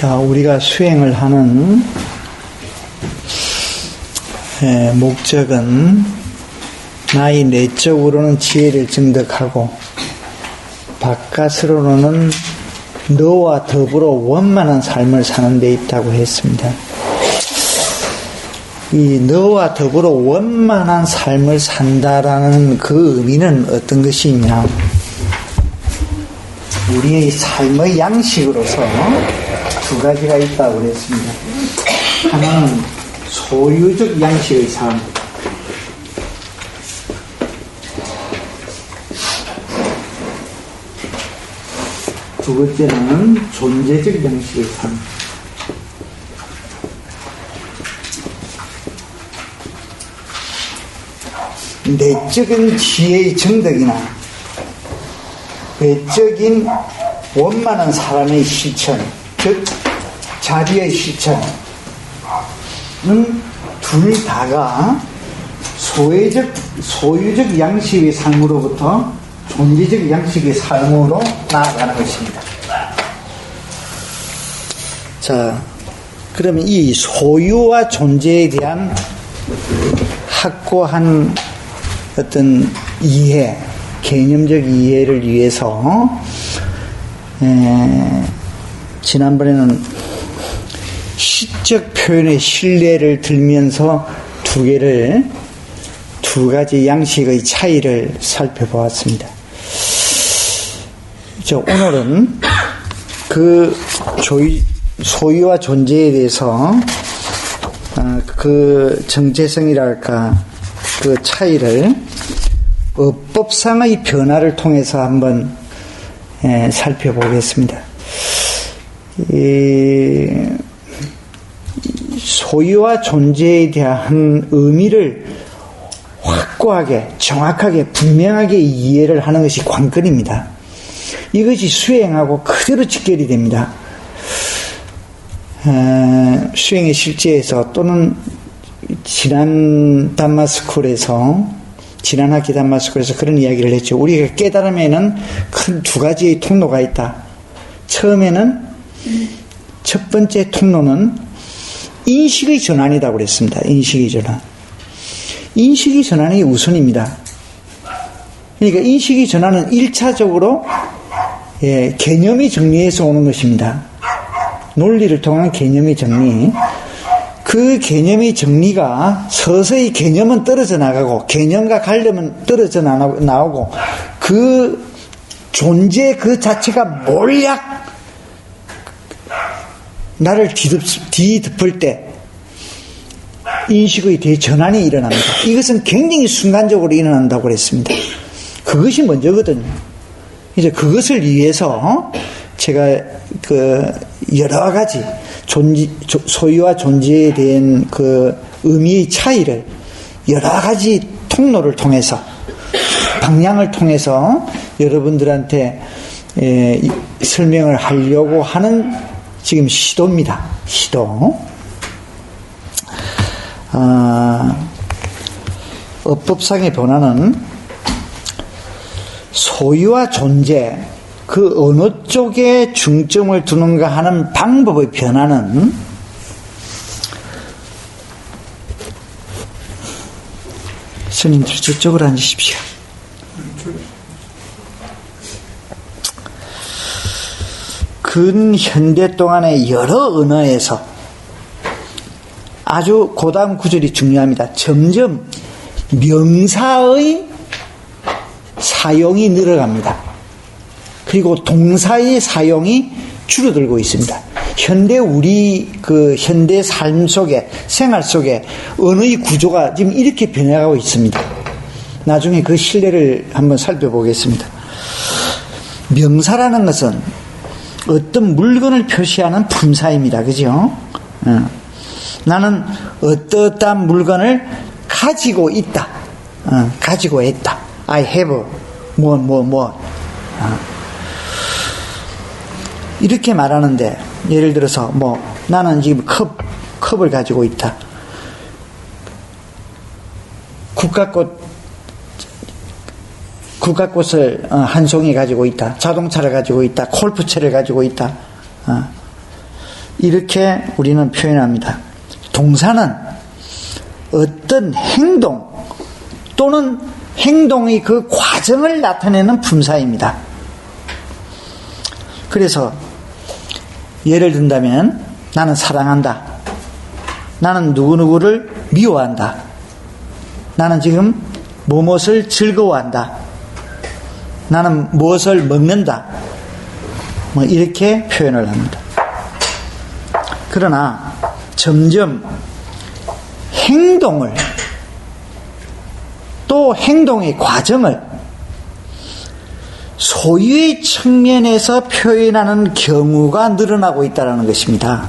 자, 우리가 수행을 하는 목적은 나의 내적으로는 지혜를 증득하고 바깥으로는 너와 더불어 원만한 삶을 사는 데 있다고 했습니다. 이 너와 더불어 원만한 삶을 산다라는 그 의미는 어떤 것이냐? 우리의 삶의 양식으로서 두 가지가 있다고 그랬습니다. 하나는 소유적 양식의 삶, 두 번째는 존재적 양식의 삶. 내적인 지혜의 증득이나 외적인 원만한 사람의 실천, 즉 자비의 실천은 둘 다가 소유적 양식의 삶으로부터 존재적 양식의 삶으로 나아가는 것입니다. 자, 그러면 이 소유와 존재에 대한 확고한 어떤 이해, 개념적 이해를 위해서 지난번에는 시적 표현의 신뢰를 들면서 두 가지 양식의 차이를 살펴보았습니다. 오늘은 그 소유와 존재에 대해서 그 정체성이랄까 그 차이를 어법상의 변화를 통해서 한번 살펴보겠습니다. 소유와 존재에 대한 의미를 확고하게, 정확하게, 분명하게 이해를 하는 것이 관건입니다. 이것이 수행하고 그대로 직결이 됩니다. 수행의 실제에서 또는 지난 학기 담마스쿨에서 그런 이야기를 했죠. 우리가 깨달음에는 큰 두 가지의 통로가 있다. 처음에는 첫 번째 통로는 인식의 전환이라고 그랬습니다. 인식의 전환. 인식의 전환이 우선입니다. 그러니까 인식의 전환은 1차적으로 개념이 정리해서 오는 것입니다. 논리를 통한 개념의 정리. 그 개념의 정리가 서서히 개념은 떨어져 나가고 개념과 관념은 떨어져 나오고 그 존재 그 자체가 몰약 나를 뒤덮을 때 인식의 대전환이 일어납니다. 이것은 굉장히 순간적으로 일어난다고 그랬습니다. 그것이 먼저거든요. 이제 그것을 위해서 제가 여러 가지 소유와 존재에 대한 그 의미의 차이를 여러 가지 통로를 통해서 방향을 통해서 여러분들한테 설명을 하려고 하는 지금 시도입니다. 시도. 어법상의 변화는 소유와 존재 그 어느 쪽에 중점을 두는가 하는 방법의 변화는 스님들 저쪽으로 앉으십시오. 근현대 동안의 여러 언어에서 아주 고다음 구절이 중요합니다. 점점 명사의 사용이 늘어갑니다. 그리고 동사의 사용이 줄어들고 있습니다. 현대 삶 속에, 생활 속에 언어의 구조가 지금 이렇게 변해가고 있습니다. 나중에 그 실내를 한번 살펴보겠습니다. 명사라는 것은 어떤 물건을 표시하는 품사입니다. 그죠? 나는 어떠한 물건을 가지고 있다. 가지고 있다. I have 이렇게 말하는데, 예를 들어서 나는 지금 컵을 가지고 있다. 국화꽃을 한 송이 가지고 있다. 자동차를 가지고 있다. 골프채를 가지고 있다. 이렇게 우리는 표현합니다. 동사는 어떤 행동 또는 행동의 그 과정을 나타내는 품사입니다. 그래서 예를 든다면 나는 사랑한다. 나는 누구누구를 미워한다. 나는 지금 무엇을 즐거워한다. 나는 무엇을 먹는다. 뭐 이렇게 표현을 합니다. 그러나 점점 행동을 또 행동의 과정을 소유의 측면에서 표현하는 경우가 늘어나고 있다는 것입니다.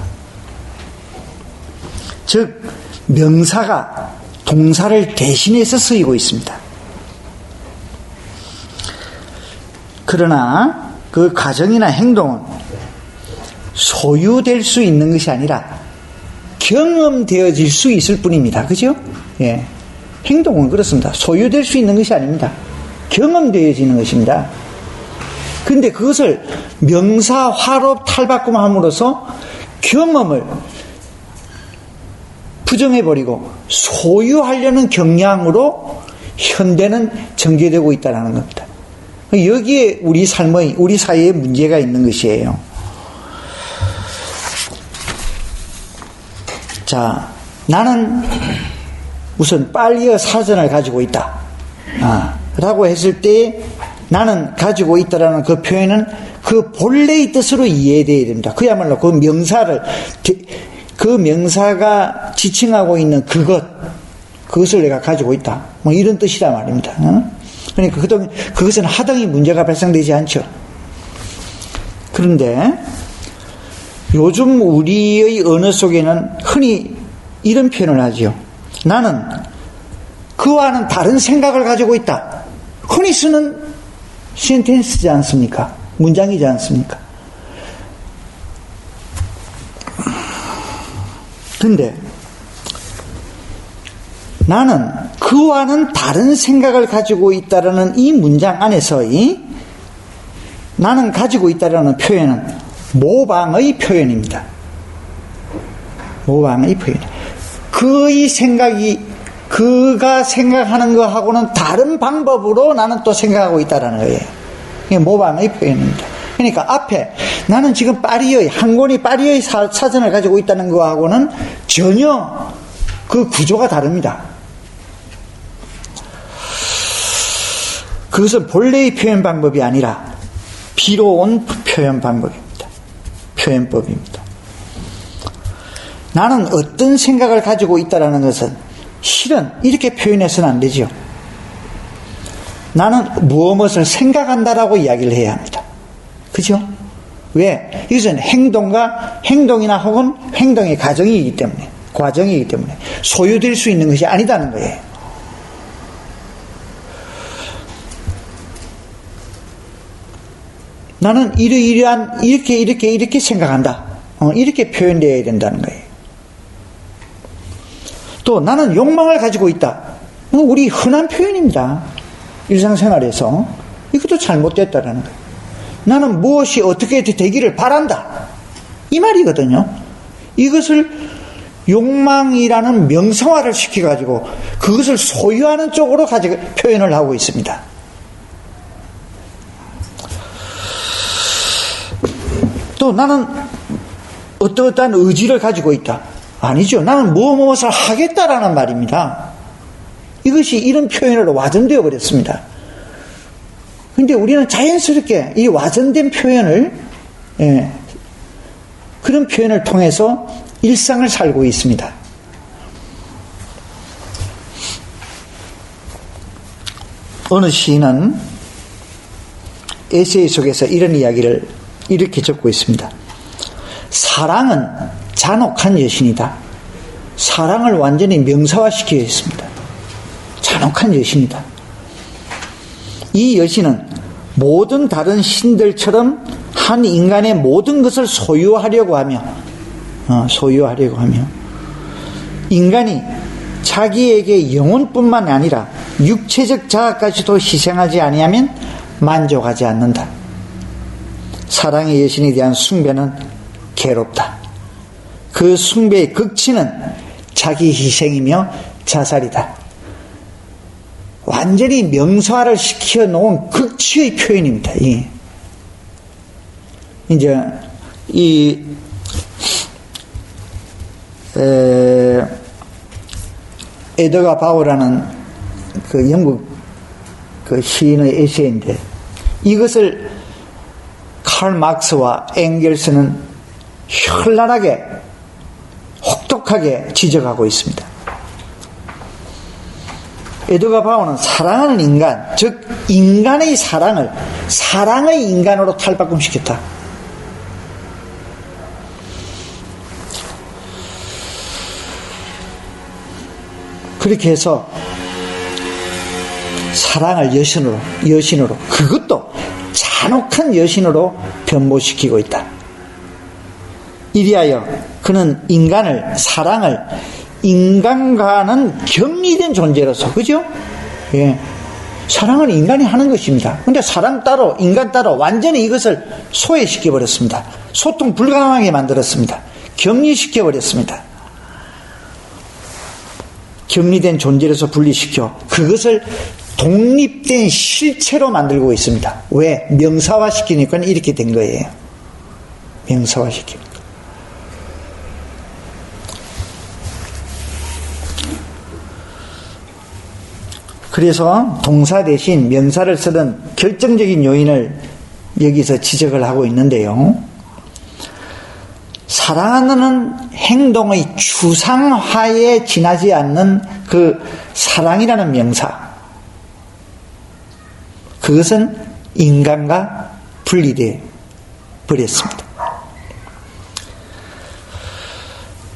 즉 명사가 동사를 대신해서 쓰이고 있습니다. 그러나 그 과정이나 행동은 소유될 수 있는 것이 아니라 경험되어질 수 있을 뿐입니다. 그죠? 예. 행동은 그렇습니다. 소유될 수 있는 것이 아닙니다. 경험되어지는 것입니다. 그런데 그것을 명사화로 탈바꿈함으로써 경험을 부정해버리고 소유하려는 경향으로 현대는 전개되고 있다는 겁니다. 여기에 우리 삶의, 우리 사회에 문제가 있는 것이에요. 자, 나는 우선 빨리어 사전을 가지고 있다. 라고 했을 때 나는 가지고 있다라는 그 표현은 그 본래의 뜻으로 이해되어야 됩니다. 그야말로 그 명사를, 그 명사가 지칭하고 있는 그것을 내가 가지고 있다. 뭐 이런 뜻이란 말입니다. 그러니까 그것은 하등의 문제가 발생되지 않죠. 그런데 요즘 우리의 언어 속에는 흔히 이런 표현을 하지요. 나는 그와는 다른 생각을 가지고 있다. 흔히 쓰는 센텐스지 않습니까? 문장이지 않습니까? 근데 나는 그와는 다른 생각을 가지고 있다라는 이 문장 안에서 나는 가지고 있다라는 표현은 모방의 표현입니다. 모방의 표현. 그의 생각이 그가 생각하는 것하고는 다른 방법으로 나는 또 생각하고 있다라는 거예요. 이게 모방의 표현입니다. 그러니까 앞에 나는 지금 파리의 한 권의 파리의 사전을 가지고 있다는 것하고는 전혀 그 구조가 다릅니다. 그것은 본래의 표현 방법이 아니라 비로 온 표현 방법입니다. 표현법입니다. 나는 어떤 생각을 가지고 있다는 것은 실은 이렇게 표현해서는 안 되죠. 나는 무엇을 생각한다라고 이야기를 해야 합니다. 그죠? 왜? 이것은 행동이나 혹은 행동의 과정이기 때문에 소유될 수 있는 것이 아니다는 거예요. 나는 이렇게 생각한다. 이렇게 표현되어야 된다는 거예요. 또 나는 욕망을 가지고 있다. 우리 흔한 표현입니다. 일상생활에서. 이것도 잘못됐다라는 거예요. 나는 무엇이 어떻게 되기를 바란다. 이 말이거든요. 이것을 욕망이라는 명성화를 시켜가지고 그것을 소유하는 쪽으로 표현을 하고 있습니다. 또 나는 어떠한 의지를 가지고 있다. 아니죠. 나는 무엇을 하겠다라는 말입니다. 이것이 이런 표현으로 와전되어 버렸습니다. 그런데 우리는 자연스럽게 이 와전된 표현을 그런 표현을 통해서 일상을 살고 있습니다. 어느 시인은 에세이 속에서 이런 이야기를 이렇게 적고 있습니다. 사랑은 잔혹한 여신이다. 사랑을 완전히 명사화시키어 있습니다. 잔혹한 여신이다. 이 여신은 모든 다른 신들처럼 한 인간의 모든 것을 소유하려고 하며 인간이 자기에게 영혼뿐만 아니라 육체적 자아까지도 희생하지 아니하면 만족하지 않는다. 사랑의 여신에 대한 숭배는 괴롭다. 그 숭배의 극치는 자기 희생이며 자살이다. 완전히 명사화를 시켜 놓은 극치의 표현입니다. 이제 에드가 바우라는 그 영국 그 시인의 에세이인데, 이것을 칼 막스와 엥겔스는 현란하게 혹독하게 지적하고 있습니다. 에드가 바우는 사랑하는 인간, 즉 인간의 사랑을 사랑의 인간으로 탈바꿈시켰다. 그렇게 해서 사랑을 여신으로 그것도 잔혹한 여신으로 변모시키고 있다. 이리하여 그는 사랑을 인간과는 격리된 존재로서, 그죠? 예. 사랑은 인간이 하는 것입니다. 근데 사람 따로, 인간 따로 완전히 이것을 소외시켜버렸습니다. 소통 불가능하게 만들었습니다. 격리시켜버렸습니다. 격리된 존재로서 분리시켜 그것을 독립된 실체로 만들고 있습니다. 왜? 명사화시키니까 이렇게 된 거예요. 명사화시키니까. 그래서 동사 대신 명사를 쓰는 결정적인 요인을 여기서 지적을 하고 있는데요. 사랑하는 행동의 추상화에 지나지 않는 그 사랑이라는 명사, 그것은 인간과 분리되어 버렸습니다.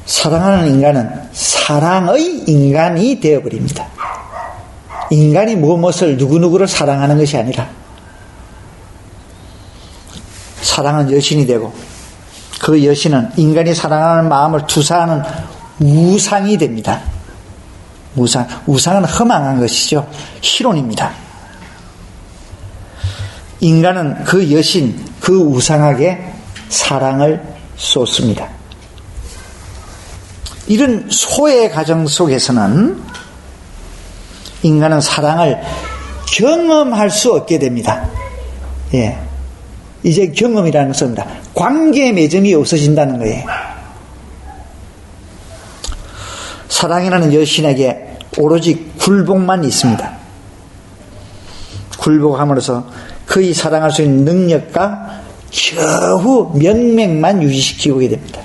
사랑하는 인간은 사랑의 인간이 되어버립니다. 인간이 무엇을 누구누구를 사랑하는 것이 아니라 사랑은 여신이 되고 그 여신은 인간이 사랑하는 마음을 투사하는 우상이 됩니다. 우상은 허망한 것이죠. 희론입니다. 인간은 그 여신, 그 우상에게 사랑을 쏟습니다. 이런 소외 과정 속에서는 인간은 사랑을 경험할 수 없게 됩니다. 예. 이제 경험이라는 것입니다. 관계 맺음이 없어진다는 거예요. 사랑이라는 여신에게 오로지 굴복만 있습니다. 굴복함으로써 그의 사랑할 수 있는 능력과 겨우 면맥만 유지시키고 됩니다.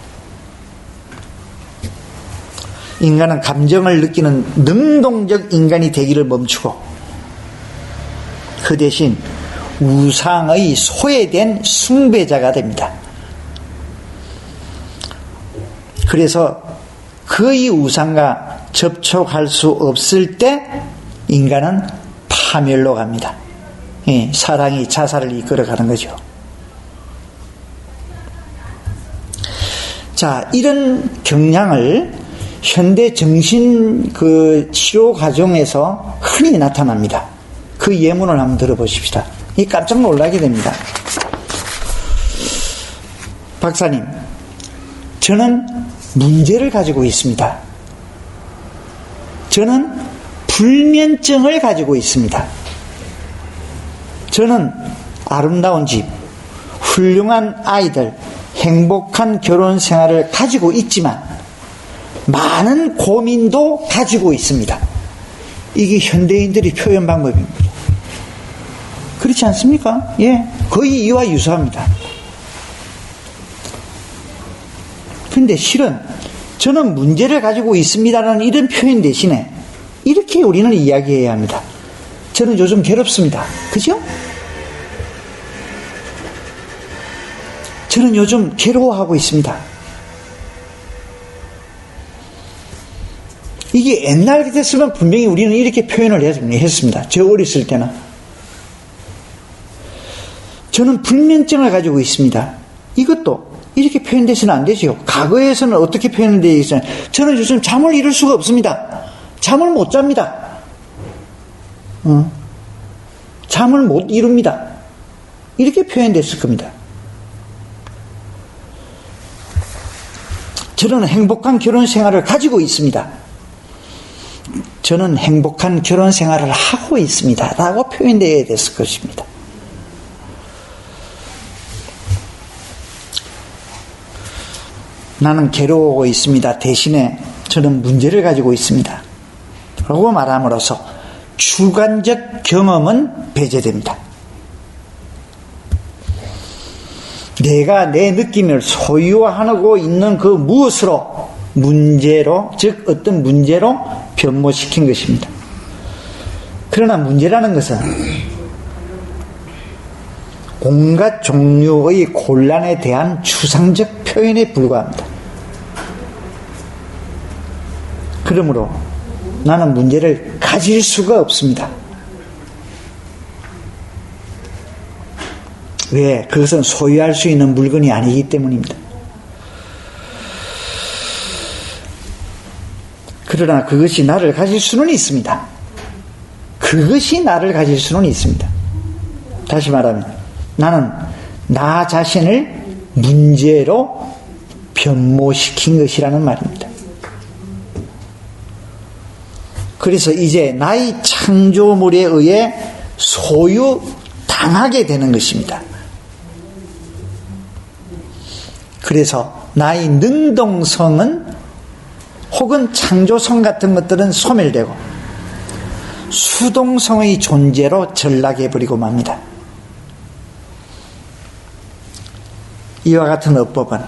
인간은 감정을 느끼는 능동적 인간이 되기를 멈추고 그 대신 우상의 소외된 숭배자가 됩니다. 그래서 그의 우상과 접촉할 수 없을 때 인간은 파멸로 갑니다. 사랑이 자살을 이끌어가는 거죠. 자, 이런 경향을 현대 정신 치료 과정에서 흔히 나타납니다. 그 예문을 한번 들어보십시다. 이 깜짝 놀라게 됩니다. 박사님, 저는 문제를 가지고 있습니다. 저는 불면증을 가지고 있습니다. 저는 아름다운 집, 훌륭한 아이들, 행복한 결혼 생활을 가지고 있지만 많은 고민도 가지고 있습니다. 이게 현대인들의 표현 방법입니다. 그렇지 않습니까? 예, 거의 이와 유사합니다. 근데 실은 저는 문제를 가지고 있습니다라는 이런 표현 대신에 이렇게 우리는 이야기해야 합니다. 저는 요즘 괴롭습니다. 그죠? 저는 요즘 괴로워하고 있습니다. 이게 옛날 같았으면 분명히 우리는 이렇게 표현을 했습니다. 저 어렸을 때는. 저는 불면증을 가지고 있습니다. 이것도 이렇게 표현돼서는 안 되죠. 과거에서는 어떻게 표현되어 있어요? 저는 요즘 잠을 이룰 수가 없습니다. 잠을 못 잡니다. 잠을 못 이룹니다. 이렇게 표현됐을 겁니다. 저는 행복한 결혼 생활을 가지고 있습니다. 저는 행복한 결혼 생활을 하고 있습니다. 라고 표현되어야 됐을 것입니다. 나는 괴로워하고 있습니다. 대신에 저는 문제를 가지고 있습니다. 라고 말함으로써 주관적 경험은 배제됩니다. 내가 내 느낌을 소유하고 있는 그 무엇으로 문제로, 즉 어떤 문제로 변모시킨 것입니다. 그러나 문제라는 것은 온갖 종류의 곤란에 대한 추상적 표현에 불과합니다. 그러므로 나는 문제를 가질 수가 없습니다. 왜? 그것은 소유할 수 있는 물건이 아니기 때문입니다. 그러나 그것이 나를 가질 수는 있습니다. 그것이 나를 가질 수는 있습니다. 다시 말하면 나는 나 자신을 문제로 변모시킨 것이라는 말입니다. 그래서 이제 나의 창조물에 의해 소유당하게 되는 것입니다. 그래서 나의 능동성은 혹은 창조성 같은 것들은 소멸되고 수동성의 존재로 전락해버리고 맙니다. 이와 같은 어법은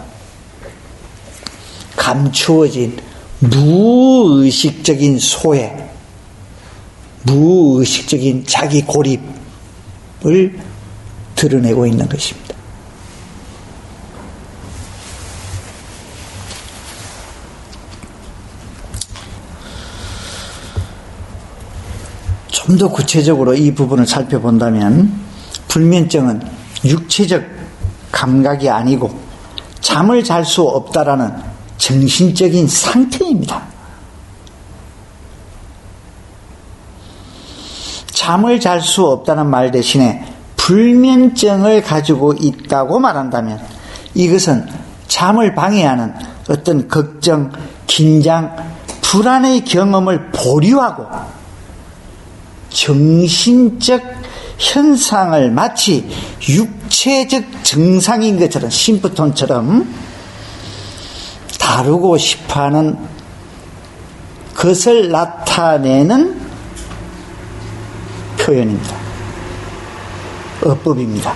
감추어진 무의식적인 소외, 무의식적인 자기 고립을 드러내고 있는 것입니다. 좀 더 구체적으로 이 부분을 살펴본다면 불면증은 육체적 감각이 아니고 잠을 잘 수 없다라는 정신적인 상태입니다. 잠을 잘 수 없다는 말 대신에 불면증을 가지고 있다고 말한다면 이것은 잠을 방해하는 어떤 걱정, 긴장, 불안의 경험을 보류하고 정신적 현상을 마치 육체적 증상인 것처럼 심부톤처럼 다루고 싶어하는 것을 나타내는 표현입니다. 어법입니다.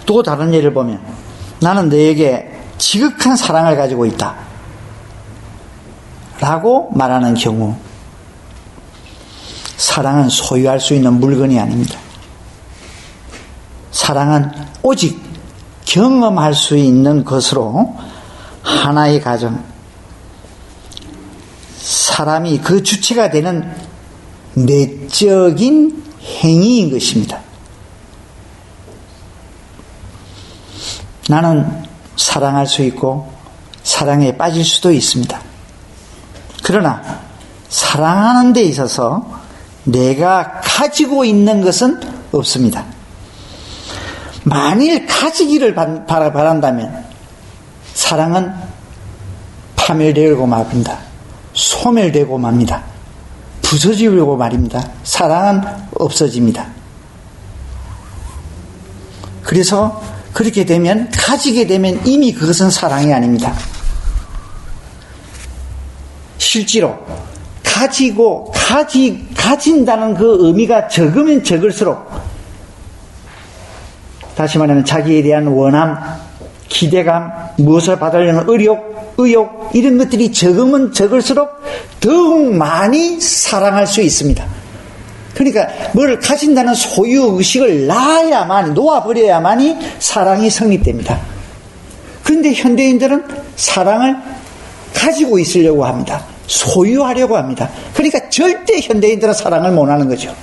또 다른 예를 보면 나는 너에게 지극한 사랑을 가지고 있다 라고 말하는 경우 사랑은 소유할 수 있는 물건이 아닙니다. 사랑은 오직 경험할 수 있는 것으로 하나의 가정, 사람이 그 주체가 되는 내적인 행위인 것입니다. 나는 사랑할 수 있고 사랑에 빠질 수도 있습니다. 그러나 사랑하는 데 있어서 내가 가지고 있는 것은 없습니다. 만일 가지기를 바란다면 사랑은 파멸되고 맙니다. 소멸되고 맙니다. 부서지고 말입니다. 사랑은 없어집니다. 그래서 그렇게 되면 가지게 되면 이미 그것은 사랑이 아닙니다. 실제로 가진다는 그 의미가 적으면 적을수록 다시 말하면 자기에 대한 원함, 기대감, 무엇을 받으려는 의욕 이런 것들이 적으면 적을수록 더욱 많이 사랑할 수 있습니다. 그러니까 뭘 가진다는 소유의식을 놓아버려야만이 사랑이 성립됩니다. 그런데 현대인들은 사랑을 가지고 있으려고 합니다. 소유하려고 합니다. 그러니까 절대 현대인들은 사랑을 못하는 거죠.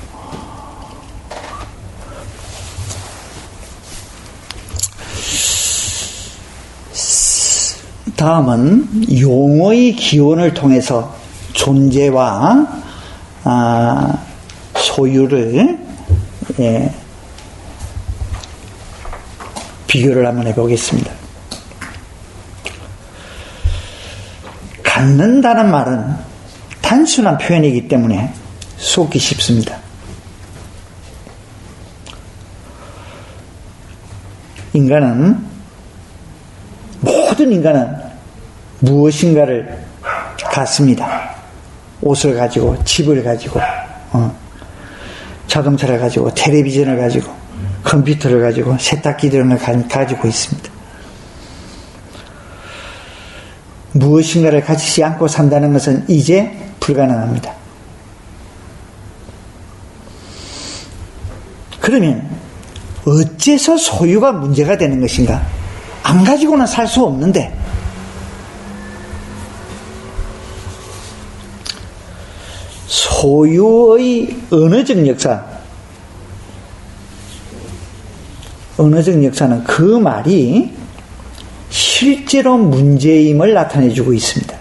다음은 용어의 기원을 통해서 존재와 소유를 비교를 한번 해보겠습니다. 갖는다는 말은 단순한 표현이기 때문에 속기 쉽습니다. 모든 인간은 무엇인가를 갖습니다. 옷을 가지고, 집을 가지고, 자동차를 가지고, 텔레비전을 가지고, 컴퓨터를 가지고, 세탁기 등을 가지고 있습니다. 무엇인가를 가지지 않고 산다는 것은 이제 불가능합니다. 그러면 어째서 소유가 문제가 되는 것인가? 안 가지고는 살 수 없는데, 소유의 언어적 역사는 그 말이 실제로 문제임을 나타내주고 있습니다.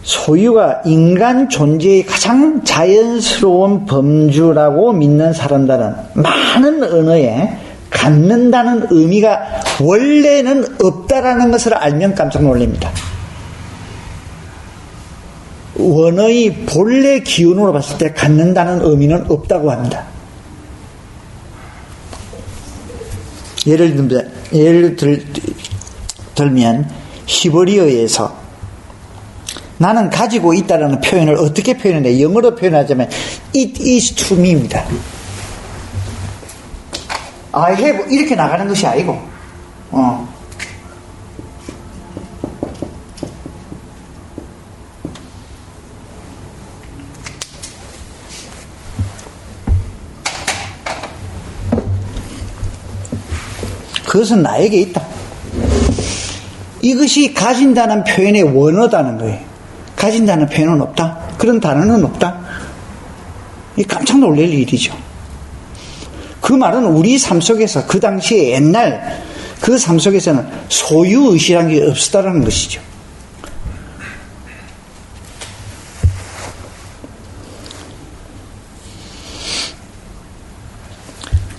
소유가 인간 존재의 가장 자연스러운 범주라고 믿는 사람들은 많은 언어에 갖는다는 의미가 원래는 없다라는 것을 알면 깜짝 놀랍니다. 원어의 본래 기운으로 봤을 때 갖는다는 의미는 없다고 합니다. 예를 들면 히브리어에서 나는 가지고 있다라는 표현을 어떻게 표현해? 영어로 표현하자면 it is to me입니다. I have 이렇게 나가는 것이 아니고 그것은 나에게 있다. 이것이 가진다는 표현의 원어다는 거예요. 가진다는 표현은 없다. 그런 단어는 없다. 이 깜짝 놀랄 일이죠. 그 말은 우리 삶 속에서 그 당시에 옛날 그 삶 속에서는 소유의식이라는 게 없었다는 것이죠.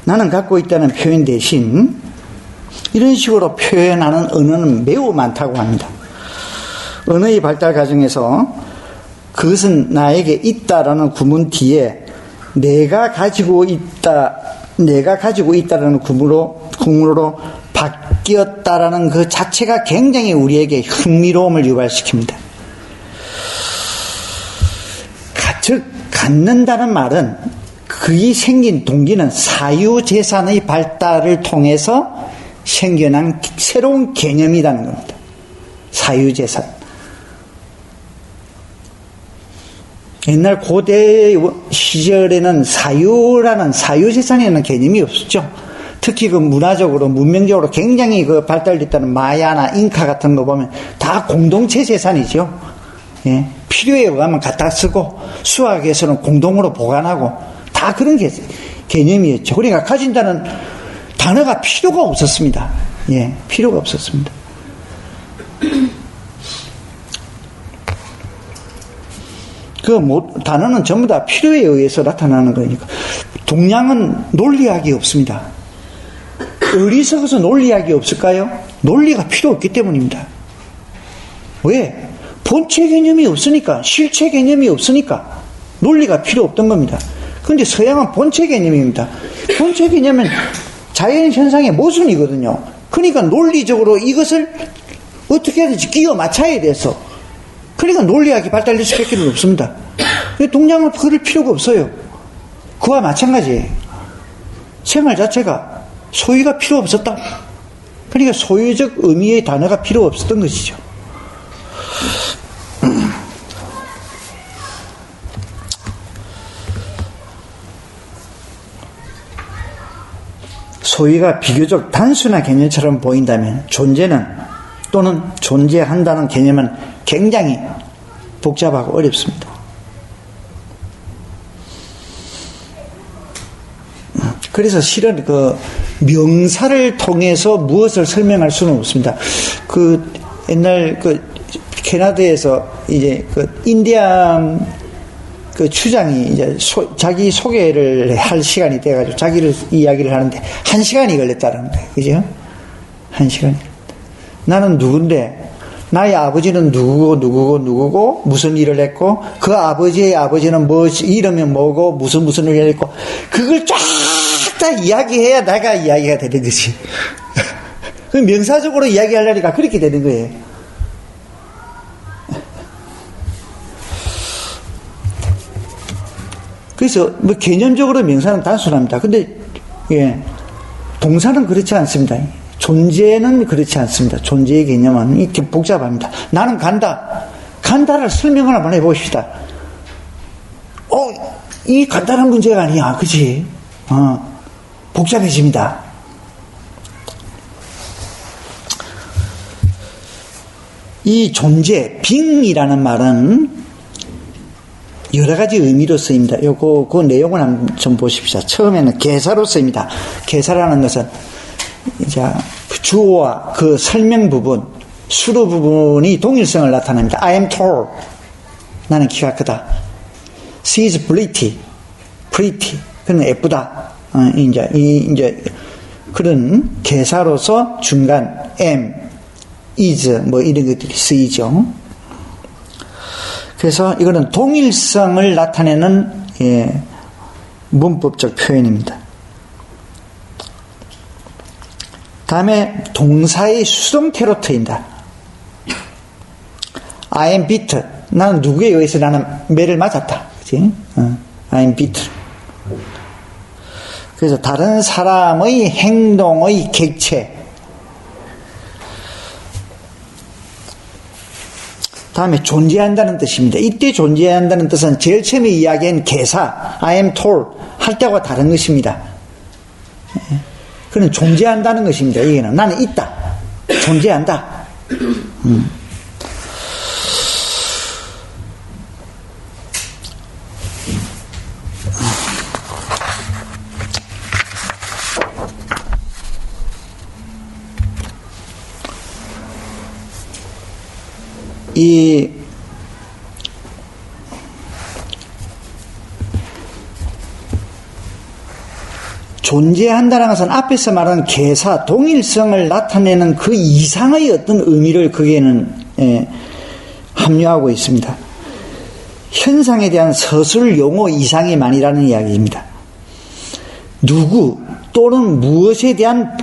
나는 갖고 있다는 표현 대신 이런 식으로 표현하는 언어는 매우 많다고 합니다. 언어의 발달 과정에서 그것은 나에게 있다라는 구문 뒤에 내가 가지고 있다라는 구문으로 바뀌었다라는 그 자체가 굉장히 우리에게 흥미로움을 유발시킵니다. 즉 갖는다는 말은 그이 생긴 동기는 사유재산의 발달을 통해서 생겨난 새로운 개념이라는 겁니다. 사유재산. 옛날 고대 시절에는 사유재산이라는 개념이 없었죠. 특히 그 문화적으로, 문명적으로 굉장히 그 발달됐다는 마야나 잉카 같은 거 보면 다 공동체 재산이죠. 예. 필요에 의하면 갖다 쓰고, 수학에서는 공동으로 보관하고, 다 그런 개념이었죠. 그러니까 가진다는 단어가 필요가 없었습니다. 예, 필요가 없었습니다. 단어는 전부 다 필요에 의해서 나타나는 거니까. 동양은 논리학이 없습니다. 어리석어서 논리학이 없을까요? 논리가 필요 없기 때문입니다. 왜? 본체 개념이 없으니까, 실체 개념이 없으니까 논리가 필요 없던 겁니다. 그런데 서양은 본체 개념입니다. 본체 개념은 자연현상의 모순이거든요. 그러니까 논리적으로 이것을 어떻게 해야 되지? 끼워 맞춰야 돼서. 그러니까 논리학이 발달될 수밖에 없습니다. 동양은 그럴 필요가 없어요. 그와 마찬가지예요. 생활 자체가 소유가 필요 없었다. 그러니까 소유적 의미의 단어가 필요 없었던 것이죠. 소유가 비교적 단순한 개념처럼 보인다면 존재는 또는 존재한다는 개념은 굉장히 복잡하고 어렵습니다. 그래서 실은 그 명사를 통해서 무엇을 설명할 수는 없습니다. 그 옛날 그 캐나다에서 이제 그 인디안 그 추장이 이제 자기 소개를 할 시간이 돼가지고 자기를 이야기를 하는데 1시간이 걸렸다는 거예요. 그죠? 1시간이. 나는 누군데, 나의 아버지는 누구고, 무슨 일을 했고, 그 아버지의 아버지는 이름이 뭐고, 무슨 일을 했고, 그걸 쫙 다 이야기해야 내가 이야기가 되는 거지. 그 명사적으로 이야기하려니까 그렇게 되는 거예요. 그래서 뭐 개념적으로 명사는 단순합니다. 근데 예, 동사는 그렇지 않습니다. 존재는 그렇지 않습니다. 존재의 개념은 이렇게 복잡합니다. 나는 간다. 간다를 설명을 한번 해봅시다. 이 간단한 문제가 아니야. 그치? 복잡해집니다. 이 존재, 빙이라는 말은 여러 가지 의미로 쓰입니다. 그 내용을 한번 좀 보십시오. 처음에는 개사로 쓰입니다. 개사라는 것은 이제 주어와 그 설명 부분, 수로 부분이 동일성을 나타냅니다. I am tall. 나는 키가 크다. She is pretty. 그는 예쁘다. 이제 그런 개사로서 중간 am, is 뭐 이런 것들이 쓰이죠. 그래서 이거는 동일성을 나타내는 문법적 표현입니다. 다음에 동사의 수동태로 트인다. I am beat. 나는 누구에 의해서 나는 매를 맞았다. 그치? I am beat. 그래서 다른 사람의 행동의 객체. 다음에 존재한다는 뜻입니다. 이때 존재한다는 뜻은 제일 처음에 이야기한 개사, I am tall 할 때와 다른 것입니다. 그는 존재한다는 것입니다. 이게는 나는 있다. 존재한다. 이 존재한다는 것은 앞에서 말한 개사, 동일성을 나타내는 그 이상의 어떤 의미를 거기에는 함유하고 있습니다. 현상에 대한 서술 용어 이상이만이라는 이야기입니다. 누구 또는 무엇에 대한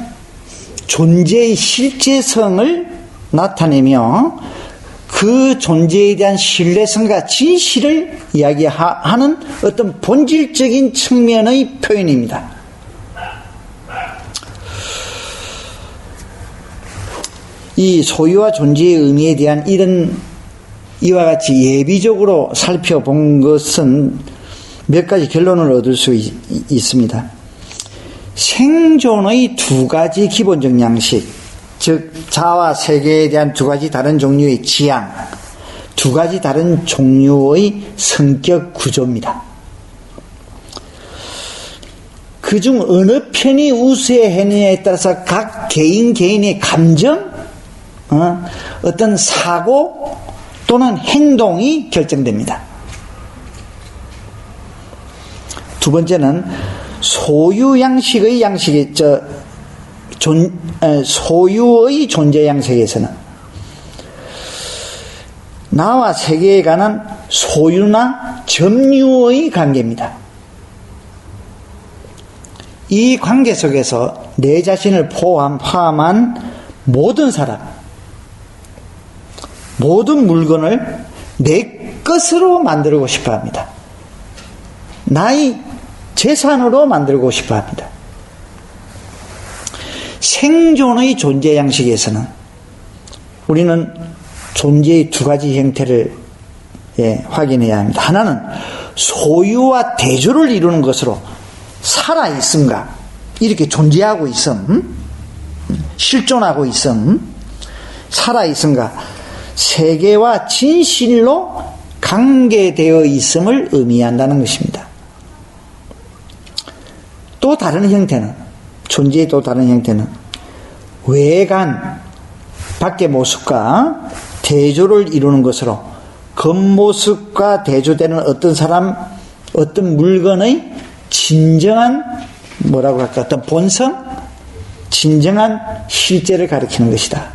존재의 실제성을 나타내며 그 존재에 대한 신뢰성과 진실을 이야기하는 어떤 본질적인 측면의 표현입니다. 이 소유와 존재의 의미에 대한 이와 같이 예비적으로 살펴본 것은 몇 가지 결론을 얻을 수 있습니다. 생존의 두 가지 기본적 양식, 즉 자와 세계에 대한 두 가지 다른 종류의 지향, 두 가지 다른 종류의 성격 구조입니다. 그중 어느 편이 우세했느냐에 따라서 각 개인의 감정, 어떤 사고 또는 행동이 결정됩니다. 두 번째는 소유 양식의 소유의 존재 양식에서는 나와 세계에 관한 소유나 점유의 관계입니다. 이 관계 속에서 내 자신을 포함한 모든 사람, 모든 물건을 내 것으로 만들고 싶어 합니다. 나의 재산으로 만들고 싶어 합니다. 생존의 존재 양식에서는 우리는 존재의 두 가지 형태를 확인해야 합니다. 하나는 소유와 대조를 이루는 것으로 살아있음과 이렇게 존재하고 있음, 실존하고 있음, 살아있음과 세계와 진실로 관계되어 있음을 의미한다는 것입니다. 또 다른 형태는, 존재의 또 다른 형태는 외관, 밖의 모습과 대조를 이루는 것으로 겉모습과 대조되는 어떤 사람, 어떤 물건의 진정한 뭐라고 할까, 어떤 본성, 진정한 실제를 가리키는 것이다.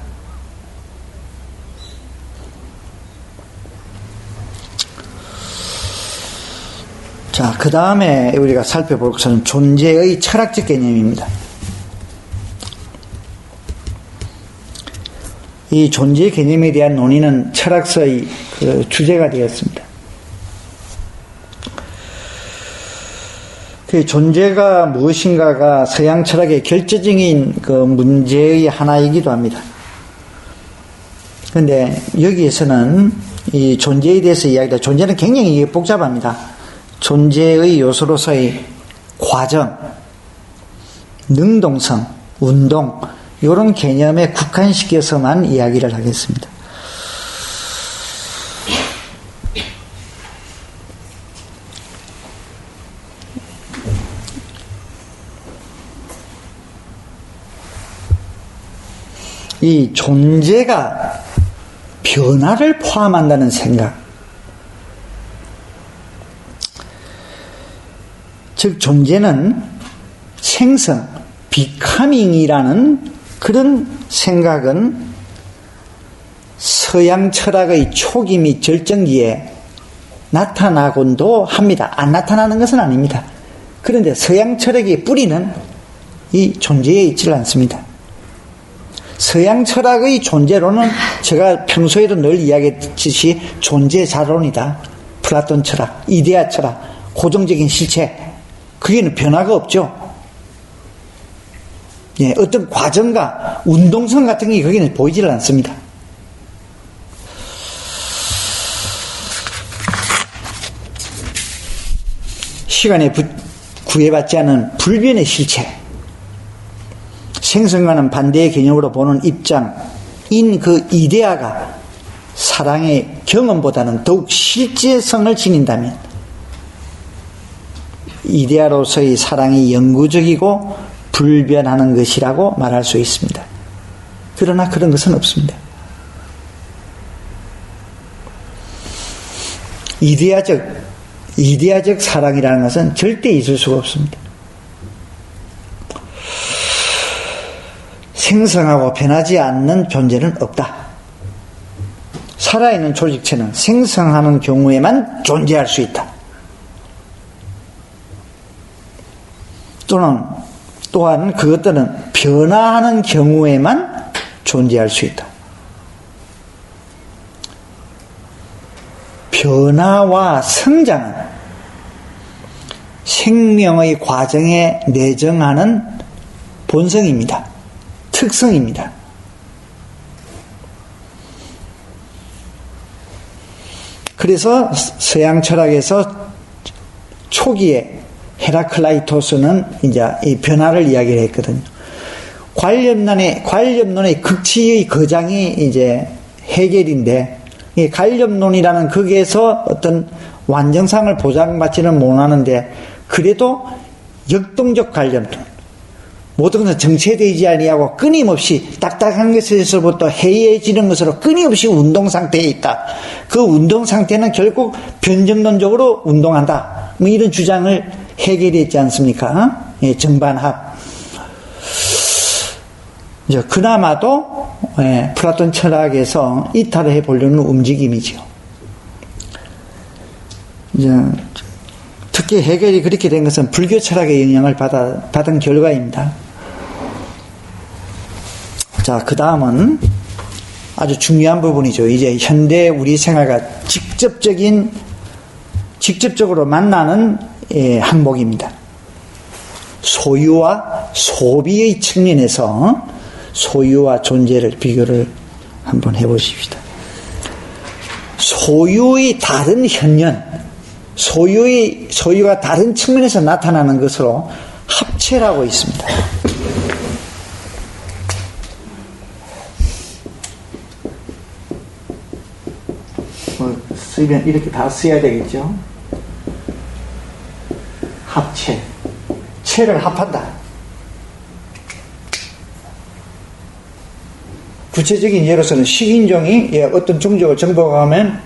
자, 그 다음에 우리가 살펴볼 것은 존재의 철학적 개념입니다. 이 존재 개념에 대한 논의는 철학서의 그 주제가 되었습니다. 그 존재가 무엇인가가 서양 철학의 결정적인 그 문제의 하나이기도 합니다. 그런데 여기에서는 이 존재에 대해서 이야기다. 존재는 굉장히 복잡합니다. 존재의 요소로서의 과정, 능동성, 운동, 이런 개념에 국한시켜서만 이야기를 하겠습니다. 이 존재가 변화를 포함한다는 생각, 즉 존재는 생성, 비카밍이라는 그런 생각은 서양 철학의 초기 및 절정기에 나타나곤도 합니다. 안 나타나는 것은 아닙니다. 그런데 서양 철학의 뿌리는 이 존재에 있지 않습니다. 서양 철학의 존재론은 제가 평소에도 늘 이야기했듯이 존재자론이다. 플라톤 철학, 이데아 철학, 고정적인 실체, 그게는 변화가 없죠. 예, 어떤 과정과 운동성 같은 게 거기는 보이질 않습니다. 시간에 구애받지 않은 불변의 실체, 생성과는 반대의 개념으로 보는 입장인 그 이데아가 사랑의 경험보다는 더욱 실제성을 지닌다면 이데아로서의 사랑이 영구적이고 불변하는 것이라고 말할 수 있습니다. 그러나 그런 것은 없습니다. 이데아적 사랑이라는 것은 절대 있을 수가 없습니다. 생성하고 변하지 않는 존재는 없다. 살아있는 조직체는 생성하는 경우에만 존재할 수 있다. 또한 그것들은 변화하는 경우에만 존재할 수 있다. 변화와 성장은 생명의 과정에 내정하는 본성입니다. 특성입니다. 그래서 서양 철학에서 초기에 헤라클라이토스는 이제 이 변화를 이야기를 했거든요. 관념론의 극치의 거장이 이제 해겔인데, 이 관념론이라는 극에서 어떤 완전상을 보장받지는 못하는데, 그래도 역동적 관념론, 모든 것은 정체되지 아니하고 끊임없이 딱딱한 것에서부터 해이해지는 것으로 끊임없이 운동 상태에 있다. 그 운동 상태는 결국 변정론적으로 운동한다. 뭐 이런 주장을 해결이 있지 않습니까? 예, 정반합. 이제 그나마도 플라톤 철학에서 이탈을 해보려는 움직임이죠. 이제 특히 해결이 그렇게 된 것은 불교 철학의 영향을 받은 결과입니다. 자, 그 다음은 아주 중요한 부분이죠. 이제 현대 우리 생활과 직접적으로 만나는 항목입니다. 소유와 소비의 측면에서 소유와 존재를 비교를 한번 해보십시다. 소유의 다른 현현, 소유가 다른 측면에서 나타나는 것으로 합체라고 있습니다. 쓰면 이렇게 다 써야 되겠죠. 합체, 체를 합한다. 구체적인 예로서는 식인종이 어떤 종족을 정복하면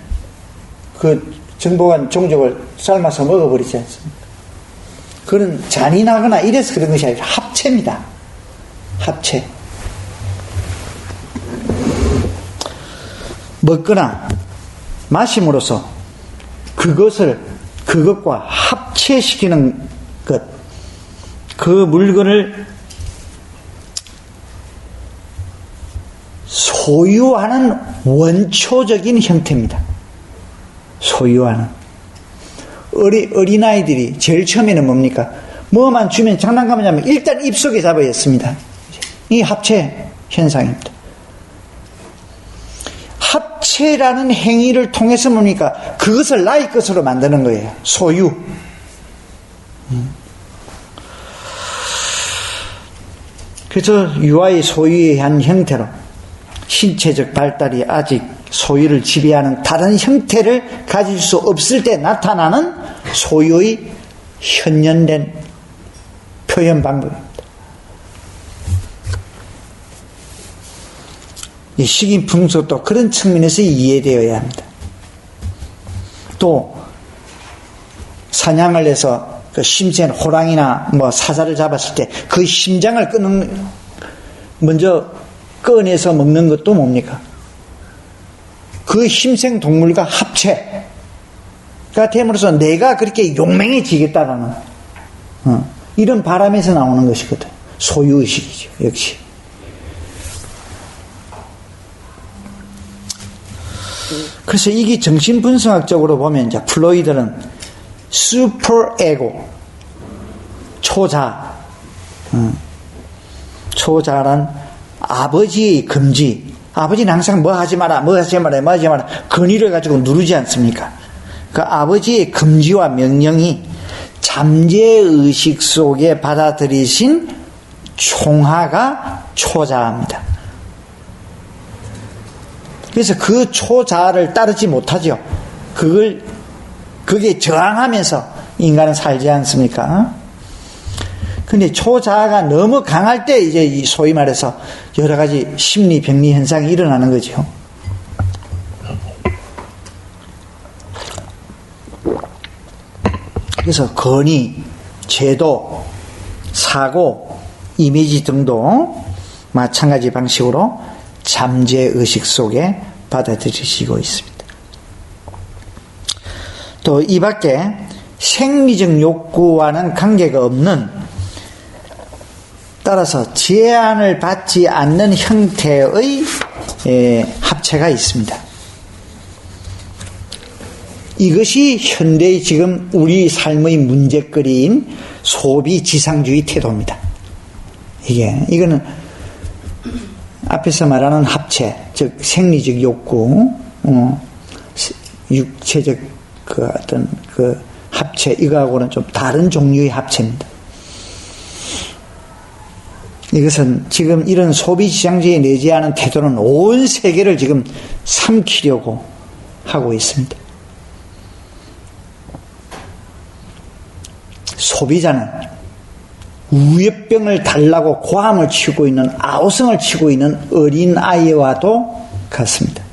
그 정복한 종족을 삶아서 먹어버리지 않습니까? 그런 잔인하거나 이래서 그런 것이 아니라 합체입니다. 합체. 먹거나 마심으로써 그것과 합체시키는 것, 그 물건을 소유하는 원초적인 형태입니다. 소유하는. 어린아이들이 제일 처음에는 뭡니까? 뭐만 주면 장난감을 잡으면 일단 입속에 잡아야 했습니다. 이 합체 현상입니다. 합체라는 행위를 통해서 뭡니까? 그것을 나의 것으로 만드는 거예요. 소유. 그래서 유아의 소유에 한 형태로 신체적 발달이 아직 소유를 지배하는 다른 형태를 가질 수 없을 때 나타나는 소유의 현연된 표현 방법입니다. 이 식인풍속도 그런 측면에서 이해되어야 합니다. 또 사냥을 해서 그 심센 호랑이나 뭐 사자를 잡았을 때 그 심장을 먼저 꺼내서 먹는 것도 뭡니까? 그 힘생 동물과 합체가 됨으로써 내가 그렇게 용맹해지겠다라는 이런 바람에서 나오는 것이거든. 소유의식이죠. 역시. 그래서 이게 정신분석학적으로 보면 이제 플로이드는 슈퍼에고, 초자란 아버지의 금지. 아버지는 항상 뭐 하지 마라, 뭐 하지 마라, 뭐 하지 마라. 권위를 가지고 누르지 않습니까? 그 아버지의 금지와 명령이 잠재의식 속에 받아들이신 총하가 초자입니다. 그래서 그 초자를 따르지 못하죠. 그게 저항하면서 인간은 살지 않습니까? 근데 초자아가 너무 강할 때 이제 소위 말해서 여러 가지 심리 병리 현상이 일어나는 거죠. 그래서 권위, 제도, 사고, 이미지 등도 마찬가지 방식으로 잠재의식 속에 받아들이시고 있습니다. 또 이 밖에 생리적 욕구와는 관계가 없는, 따라서 제한을 받지 않는 형태의 합체가 있습니다. 이것이 현대의 지금 우리 삶의 문제거리인 소비 지상주의 태도입니다. 이거는 앞에서 말하는 합체, 즉 생리적 욕구, 육체적 그 어떤 그 합체, 이거하고는 좀 다른 종류의 합체입니다. 이것은 지금 이런 소비지상주의에 내재하는 태도는 온 세계를 지금 삼키려고 하고 있습니다. 소비자는 우유병을 달라고 고함을 치고 있는, 아우성을 치고 있는 어린 아이와도 같습니다.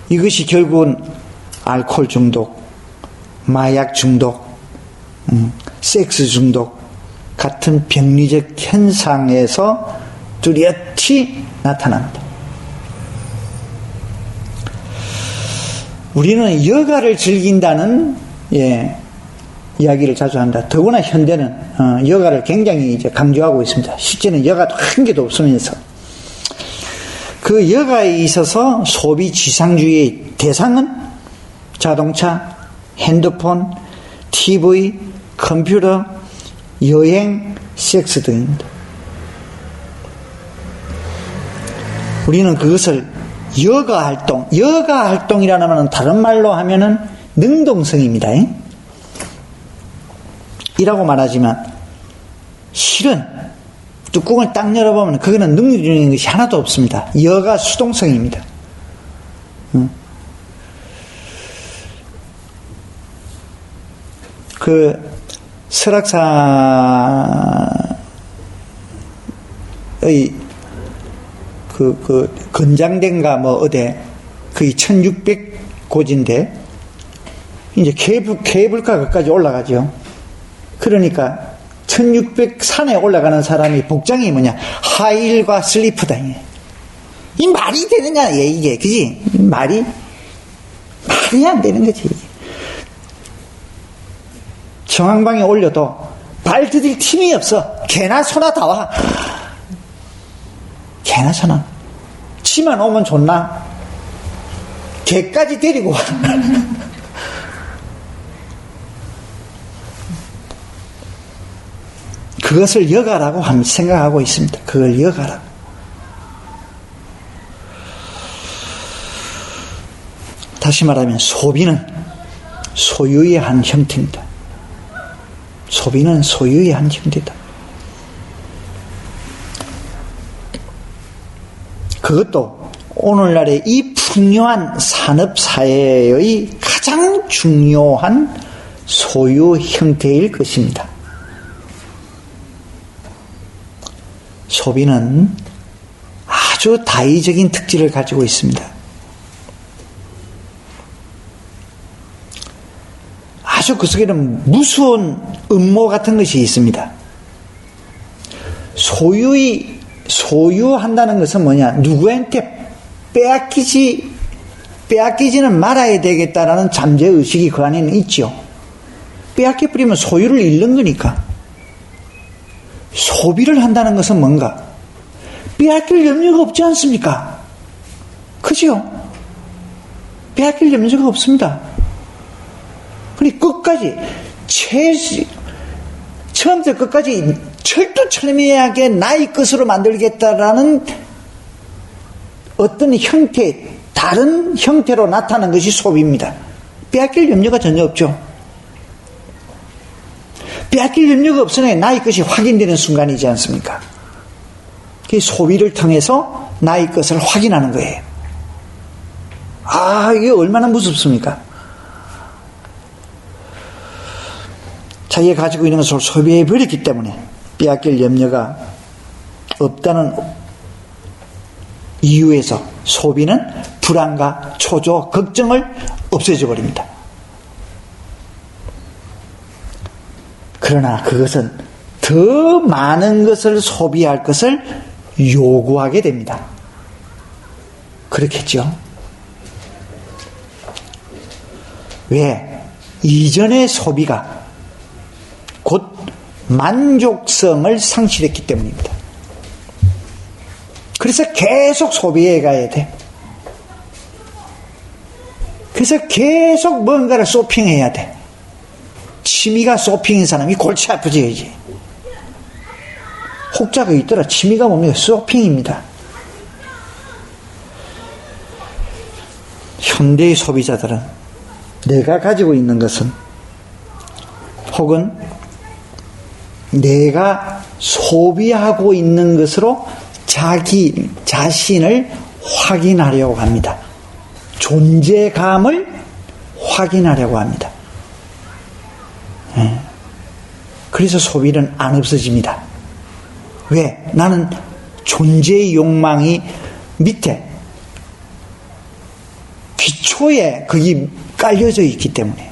이것이 결국은 알코올 중독, 마약 중독, 섹스 중독 같은 병리적 현상에서 뚜렷이 나타납니다. 우리는 여가를 즐긴다는 이야기를 자주 한다. 더구나 현대는 여가를 굉장히 이제 강조하고 있습니다. 실제는 여가도 한 개도 없으면서 그 여가에 있어서 소비 지상주의의 대상은 자동차, 핸드폰, TV, 컴퓨터, 여행, 섹스 등입니다. 우리는 그것을 여가 활동이라는 말은 다른 말로 하면은 능동성입니다. 이라고 말하지만 실은 뚜껑을 딱 열어보면 그거는 능동적인 것이 하나도 없습니다. 여가 수동성입니다. 그 설악산의 그 건장대인가 뭐 어디 거의 1600고지인데, 이제 케이블카까지 올라가죠. 그러니까 1600 산에 올라가는 사람이 복장이 뭐냐? 하이힐과 슬리퍼다. 이 말이 되느냐, 이게. 그지? 말이 안 되는 거지. 정황방에 올려도 발 디딜 틈이 없어. 개나 소나 다 와. 개나 소나. 치만 오면 좋나? 개까지 데리고 와. 그것을 여가라고 생각하고 있습니다. 그걸 여가라고. 다시 말하면 소비는 소유의 한 형태입니다. 소비는 소유의 한 형태다. 그것도 오늘날의 이 풍요한 산업사회의 가장 중요한 소유 형태일 것입니다. 소비는 아주 다의적인 특질을 가지고 있습니다. 아주 그 속에는 무서운 음모 같은 것이 있습니다. 소유한다는 것은 뭐냐? 누구한테 빼앗기지는 말아야 되겠다라는 잠재의식이 그 안에는 있죠. 빼앗겨버리면 소유를 잃는 거니까. 소비를 한다는 것은 뭔가? 빼앗길 염려가 없지 않습니까? 그죠? 빼앗길 염려가 없습니다. 그러니 끝까지, 처음부터 끝까지 철두철미하게 나의 것으로 만들겠다라는 어떤 형태, 다른 형태로 나타나는 것이 소비입니다. 빼앗길 염려가 전혀 없죠. 빼앗길 염려가 없으니 나의 것이 확인되는 순간이지 않습니까? 그 소비를 통해서 나의 것을 확인하는 거예요. 아, 이게 얼마나 무섭습니까? 자기가 가지고 있는 것을 소비해버렸기 때문에 빼앗길 염려가 없다는 이유에서 소비는 불안과 초조, 걱정을 없애줘 버립니다. 그러나 그것은 더 많은 것을 소비할 것을 요구하게 됩니다. 그렇겠죠? 왜? 이전의 소비가 곧 만족성을 상실했기 때문입니다. 그래서 계속 소비해 가야 돼. 그래서 계속 뭔가를 쇼핑해야 돼. 취미가 쇼핑인 사람이 골치 아프지, 이제. 혹자가 있더라. 취미가 뭡니까? 쇼핑입니다. 현대의 소비자들은 내가 가지고 있는 것은 혹은 내가 소비하고 있는 것으로 자기 자신을 확인하려고 합니다. 존재감을 확인하려고 합니다. 그래서 소비는 안 없어집니다. 왜? 나는 존재의 욕망이 밑에 기초에 거기 깔려져 있기 때문에.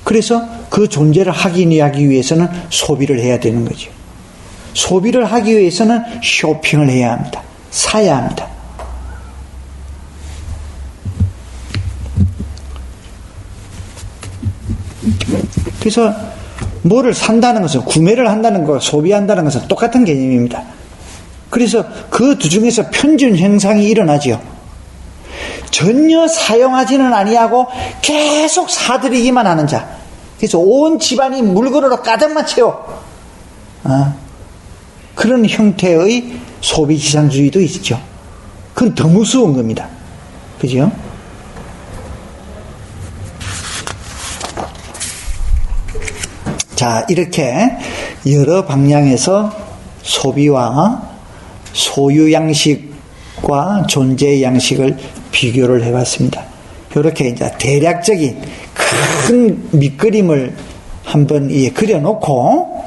그래서 그 존재를 확인하기 위해서는 소비를 해야 되는 거죠. 소비를 하기 위해서는 쇼핑을 해야 합니다. 사야 합니다. 그래서 뭐를 산다는 것은, 구매를 한다는 것과 소비한다는 것은 똑같은 개념입니다. 그래서 그 두 중에서 편준 현상이 일어나지요. 전혀 사용하지는 아니하고 계속 사들이기만 하는 자. 그래서 온 집안이 물건으로 가득만 채워. 그런 형태의 소비지상주의도 있죠. 그건 더 무서운 겁니다. 그죠? 자, 이렇게 여러 방향에서 소비와 소유 양식과 존재 양식을 비교를 해봤습니다. 이렇게 이제 대략적인 큰 밑그림을 한번 그려놓고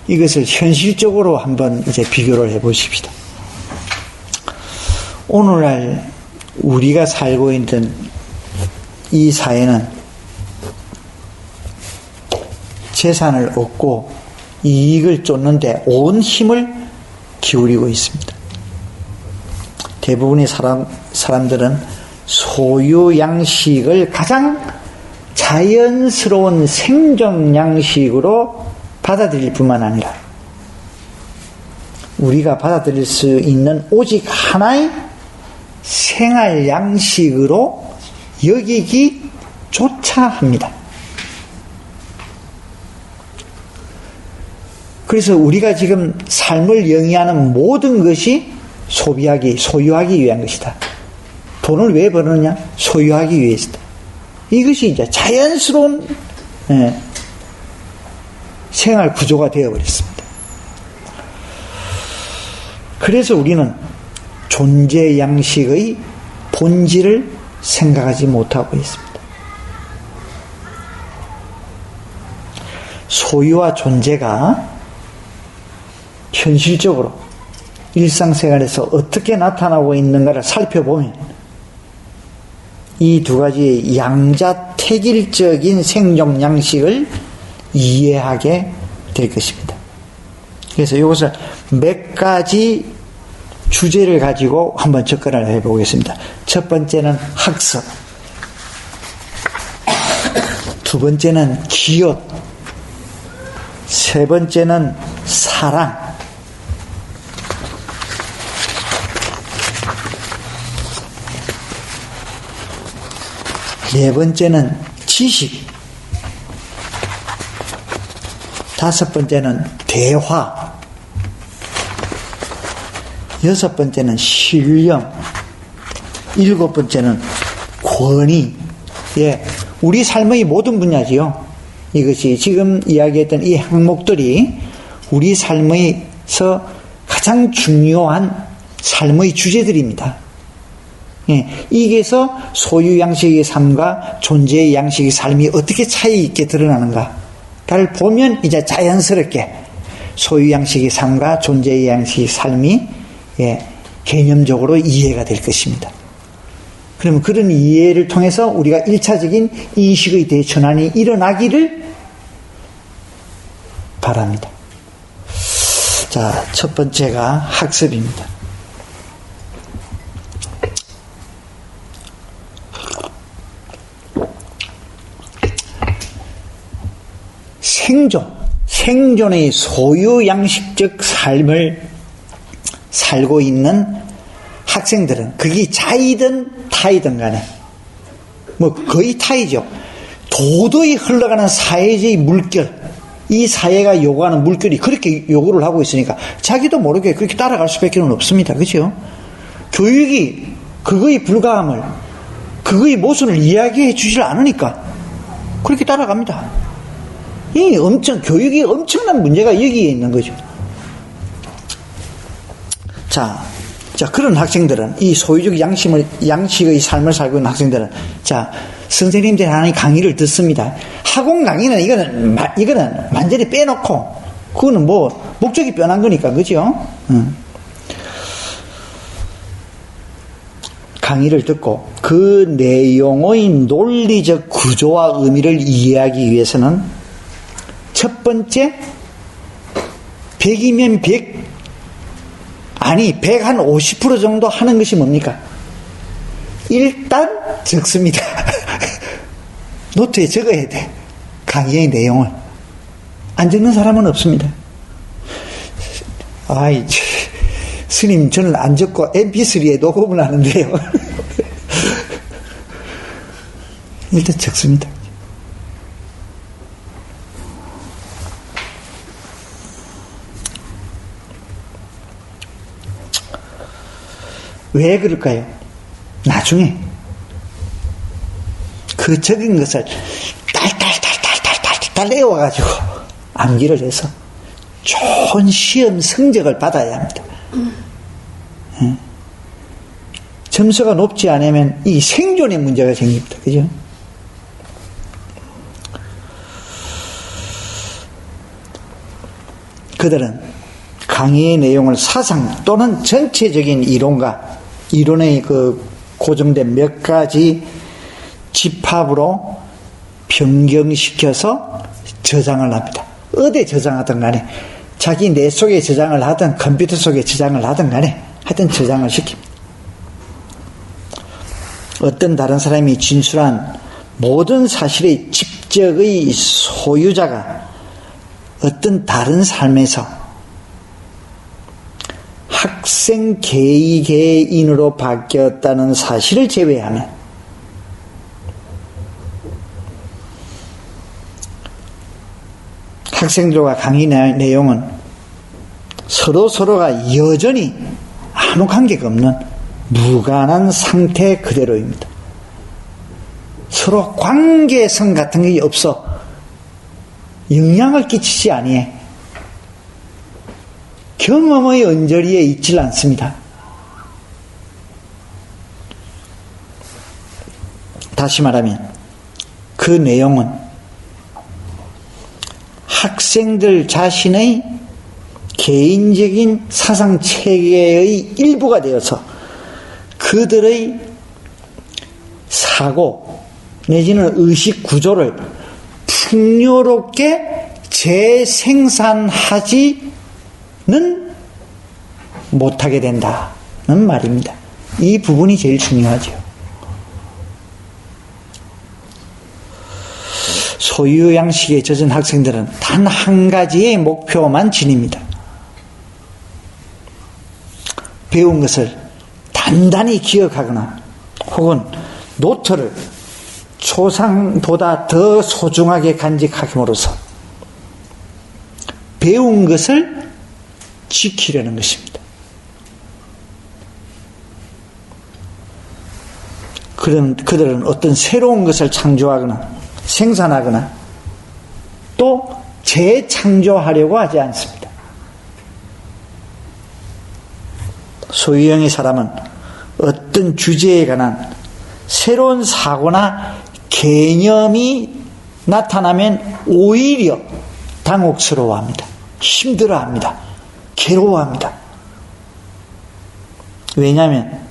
이것을 현실적으로 한번 이제 비교를 해보십시다. 오늘날 우리가 살고 있는 이 사회는 재산을 얻고 이익을 쫓는데 온 힘을 기울이고 있습니다. 대부분의 사람들은 소유 양식을 가장 자연스러운 생존 양식으로 받아들일 뿐만 아니라 우리가 받아들일 수 있는 오직 하나의 생활 양식으로 여기기조차 합니다. 그래서 우리가 지금 삶을 영위하는 모든 것이 소유하기 위한 것이다. 돈을 왜 버느냐? 소유하기 위해서다. 이것이 이제 자연스러운 생활 구조가 되어버렸습니다. 그래서 우리는 존재 양식의 본질을 생각하지 못하고 있습니다. 소유와 존재가 현실적으로 일상생활에서 어떻게 나타나고 있는가를 살펴보면 이 두 가지의 양자택일적인 생존 양식을 이해하게 될 것입니다. 그래서 이것을 몇 가지 주제를 가지고 한번 접근을 해보겠습니다. 첫 번째는 학습, 두 번째는 기업, 세 번째는 사랑, 네 번째는 지식, 다섯 번째는 대화, 여섯 번째는 신령, 일곱 번째는 권위. 예, 우리 삶의 모든 분야지요. 이것이 지금 이야기했던 이 항목들이 우리 삶에서 가장 중요한 삶의 주제들입니다. 예, 이게서 소유 양식의 삶과 존재의 양식의 삶이 어떻게 차이 있게 드러나는가를 보면 이제 자연스럽게 소유 양식의 삶과 존재의 양식의 삶이 개념적으로 이해가 될 것입니다. 그러면 그런 이해를 통해서 우리가 1차적인 인식의 대전환이 일어나기를 바랍니다. 자, 첫 번째가 학습입니다. 생존의 소유 양식적 삶을 살고 있는 학생들은 그게 자이든 타이든 간에 거의 타이죠. 도저히 흘러가는 사회의 물결, 이 사회가 요구하는 물결이 그렇게 요구를 하고 있으니까 자기도 모르게 그렇게 따라갈 수밖에 없습니다. 그렇죠? 교육이 그거의 불가함을, 그거의 모순을 이야기해 주질 않으니까 그렇게 따라갑니다. 교육이 엄청난 문제가 여기에 있는 거죠. 자, 그런 학생들은, 이 소유적 양식의 삶을 살고 있는 학생들은, 선생님들이 하는 강의를 듣습니다. 학원 강의는 이거는 완전히 빼놓고, 그거는 목적이 변한 거니까, 그죠? 강의를 듣고, 그 내용의 논리적 구조와 의미를 이해하기 위해서는, 첫 번째, 100이면 100, 아니 100 한 50% 정도 하는 것이 뭡니까? 일단 적습니다. 노트에 적어야 돼. 강의의 내용을. 안 적는 사람은 없습니다. 스님 저는 안 적고 mp3에 녹음을 하는데요. 일단 적습니다. 왜 그럴까요? 나중에 그 적은 것을 딸 내워가지고 암기를 해서 좋은 시험 성적을 받아야 합니다. 점수가 높지 않으면 이 생존의 문제가 생깁니다. 그죠? 그들은 강의의 내용을 사상 또는 전체적인 이론과 이론의 그 고정된 몇 가지 집합으로 변경시켜서 저장을 합니다. 어디에 저장하든 간에 자기 뇌 속에 저장을 하든 컴퓨터 속에 저장을 하든 간에 하여튼 저장을 시킵니다. 어떤 다른 사람이 진술한 모든 사실의 직접의 소유자가 어떤 다른 삶에서 학생 개개인으로 바뀌었다는 사실을 제외하면 학생들과 강의 내용은 서로가 여전히 아무 관계가 없는 무관한 상태 그대로입니다. 서로 관계성 같은 게 없어 영향을 끼치지 아니해 경험의 언저리에 있질 않습니다. 다시 말하면 그 내용은 학생들 자신의 개인적인 사상체계의 일부가 되어서 그들의 사고 내지는 의식 구조를 풍요롭게 재생산하지는 못하게 된다는 말입니다. 이 부분이 제일 중요하죠. 소유 양식에 젖은 학생들은 단 한 가지의 목표만 지닙니다. 배운 것을 단단히 기억하거나 혹은 노트를 초상보다 더 소중하게 간직함으로써 배운 것을 지키려는 것입니다. 그들은 어떤 새로운 것을 창조하거나 생산하거나 또 재창조하려고 하지 않습니다. 소유형의 사람은 어떤 주제에 관한 새로운 사고나 개념이 나타나면 오히려 당혹스러워합니다. 힘들어합니다. 괴로워합니다. 왜냐하면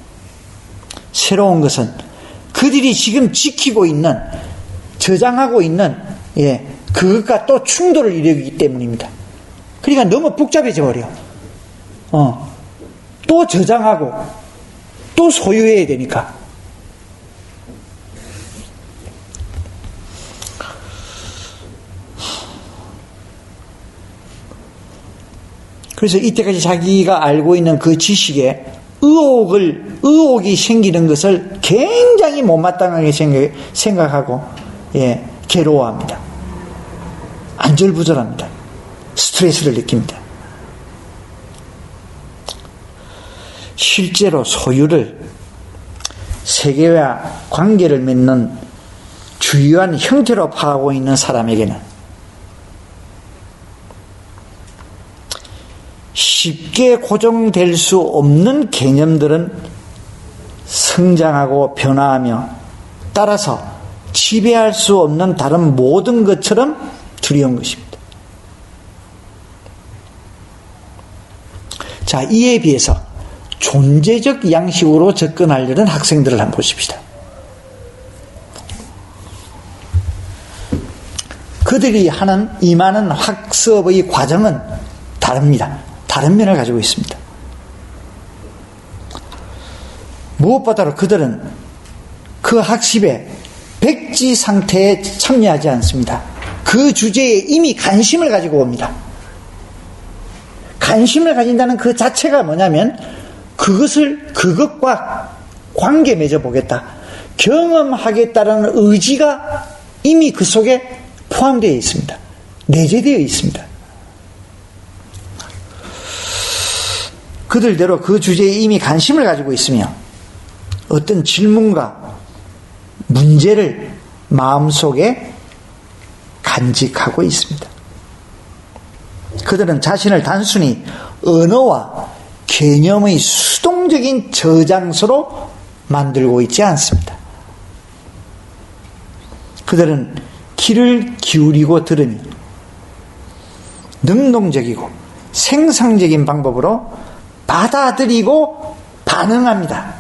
새로운 것은 그들이 지금 지키고 있는 저장하고 있는 그것과 또 충돌을 일으키기 때문입니다. 그러니까 너무 복잡해져 버려. 또 저장하고 또 소유해야 되니까. 그래서 이때까지 자기가 알고 있는 그 지식에 의혹이 생기는 것을 굉장히 못마땅하게 생각하고 괴로워합니다. 안절부절합니다. 스트레스를 느낍니다. 실제로 소유를 세계와 관계를 맺는 주요한 형태로 파악하고 있는 사람에게는 쉽게 고정될 수 없는 개념들은 성장하고 변화하며 따라서 지배할 수 없는 다른 모든 것처럼 두려운 것입니다. 자, 이에 비해서 존재적 양식으로 접근하려는 학생들을 한번 보십시다. 그들이 임하는 학습의 과정은 다릅니다. 다른 면을 가지고 있습니다. 무엇보다도 그들은 그 학습에 백지 상태에 참여하지 않습니다. 그 주제에 이미 관심을 가지고 옵니다. 관심을 가진다는 그 자체가 뭐냐면 그것과 관계 맺어보겠다, 경험하겠다라는 의지가 이미 그 속에 포함되어 있습니다. 내재되어 있습니다. 그들대로 그 주제에 이미 관심을 가지고 있으며 어떤 질문과 문제를 마음속에 간직하고 있습니다. 그들은 자신을 단순히 언어와 개념의 수동적인 저장소로 만들고 있지 않습니다. 그들은 귀를 기울이고 들으며 능동적이고 생산적인 방법으로 받아들이고 반응합니다.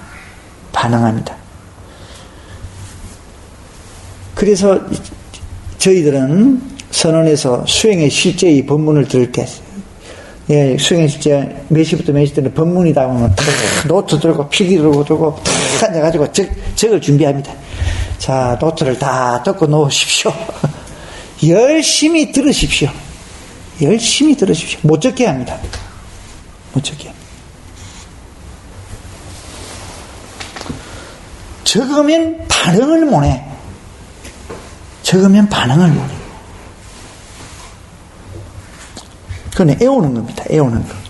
반응합니다. 그래서 저희들은 선언에서 수행의 실제 이 법문을 들을 때, 예, 수행의 실제 몇 시부터 몇 시부터는 법문이다 하면 노트 들고 필기 들고 탁 앉아가지고 적을 준비합니다. 자, 노트를 다 덮고 놓으십시오. 열심히 들으십시오. 열심히 들으십시오. 못 적게 합니다. 못 적게 합니다. 적으면 반응을 못해. 적으면 반응을 못해. 그건 애우는 겁니다. 애우는 거.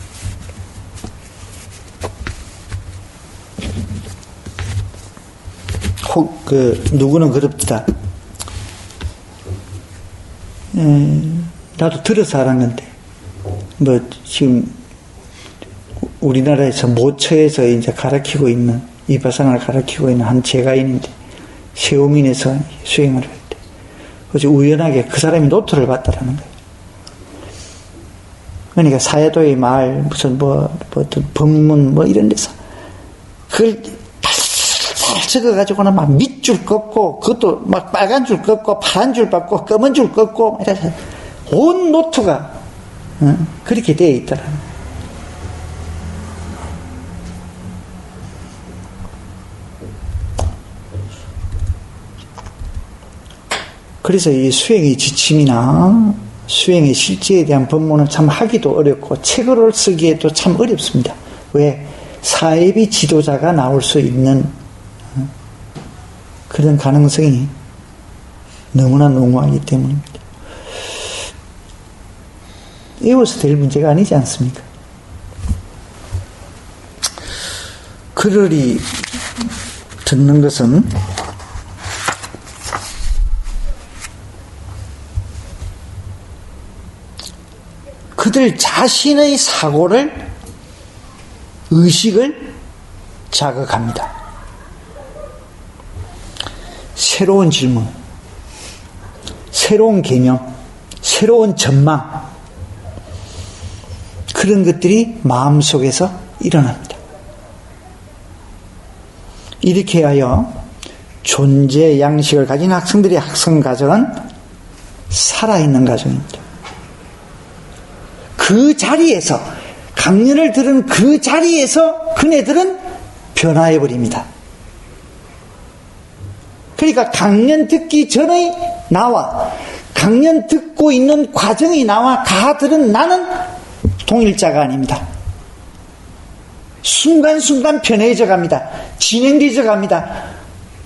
누구는 그럽니다. 나도 들어서 하는 건데, 지금, 우리나라에서 모처에서 이제 가르치고 있는, 이바사나를 가르치고 있는 한 제가인인데, 세우민에서 수행을 할 때, 어제 우연하게 그 사람이 노트를 봤다라는 거예요. 그러니까 사야도의 말, 무슨 어떤 법문, 이런 데서, 그걸 잘 적어가지고는 막 밑줄 긋고, 그것도 막 빨간 줄 긋고, 파란 줄 받고, 검은 줄 긋고, 이래서 온 노트가, 그렇게 되어 있더라고요. 그래서 이 수행의 지침이나 수행의 실제에 대한 법문은 참 하기도 어렵고 책으로 쓰기에도 참 어렵습니다. 왜? 사회비 지도자가 나올 수 있는 그런 가능성이 너무나 농후하기 때문입니다. 외워서 될 문제가 아니지 않습니까? 글을 듣는 것은 그들 자신의 사고를, 의식을 자극합니다. 새로운 질문, 새로운 개념, 새로운 전망, 그런 것들이 마음속에서 일어납니다. 이렇게 하여 존재 양식을 가진 학생들의 학성 과정은 살아있는 과정입니다. 그 자리에서, 강연을 들은 그 자리에서 그네들은 변화해버립니다. 그러니까 강연 듣기 전의 나와 강연 듣고 있는 과정이 나와 가들은 나는 동일자가 아닙니다. 순간순간 변해져 갑니다. 진행되어져 갑니다.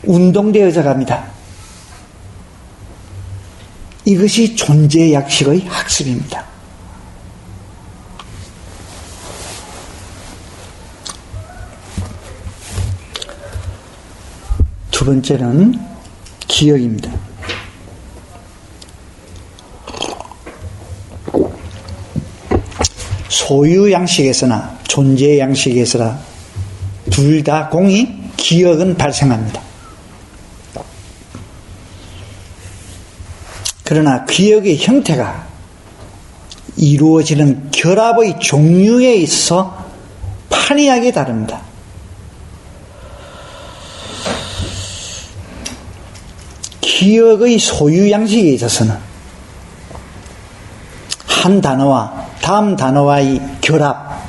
운동되어져 갑니다. 이것이 존재 약식의 학습입니다. 두 번째는 기억입니다. 소유 양식에서나 존재 양식에서나 둘 다 공히 기억은 발생합니다. 그러나 기억의 형태가 이루어지는 결합의 종류에 있어서 판이하게 다릅니다. 기억의 소유 양식에 있어서는 한 단어와 다음 단어와의 결합,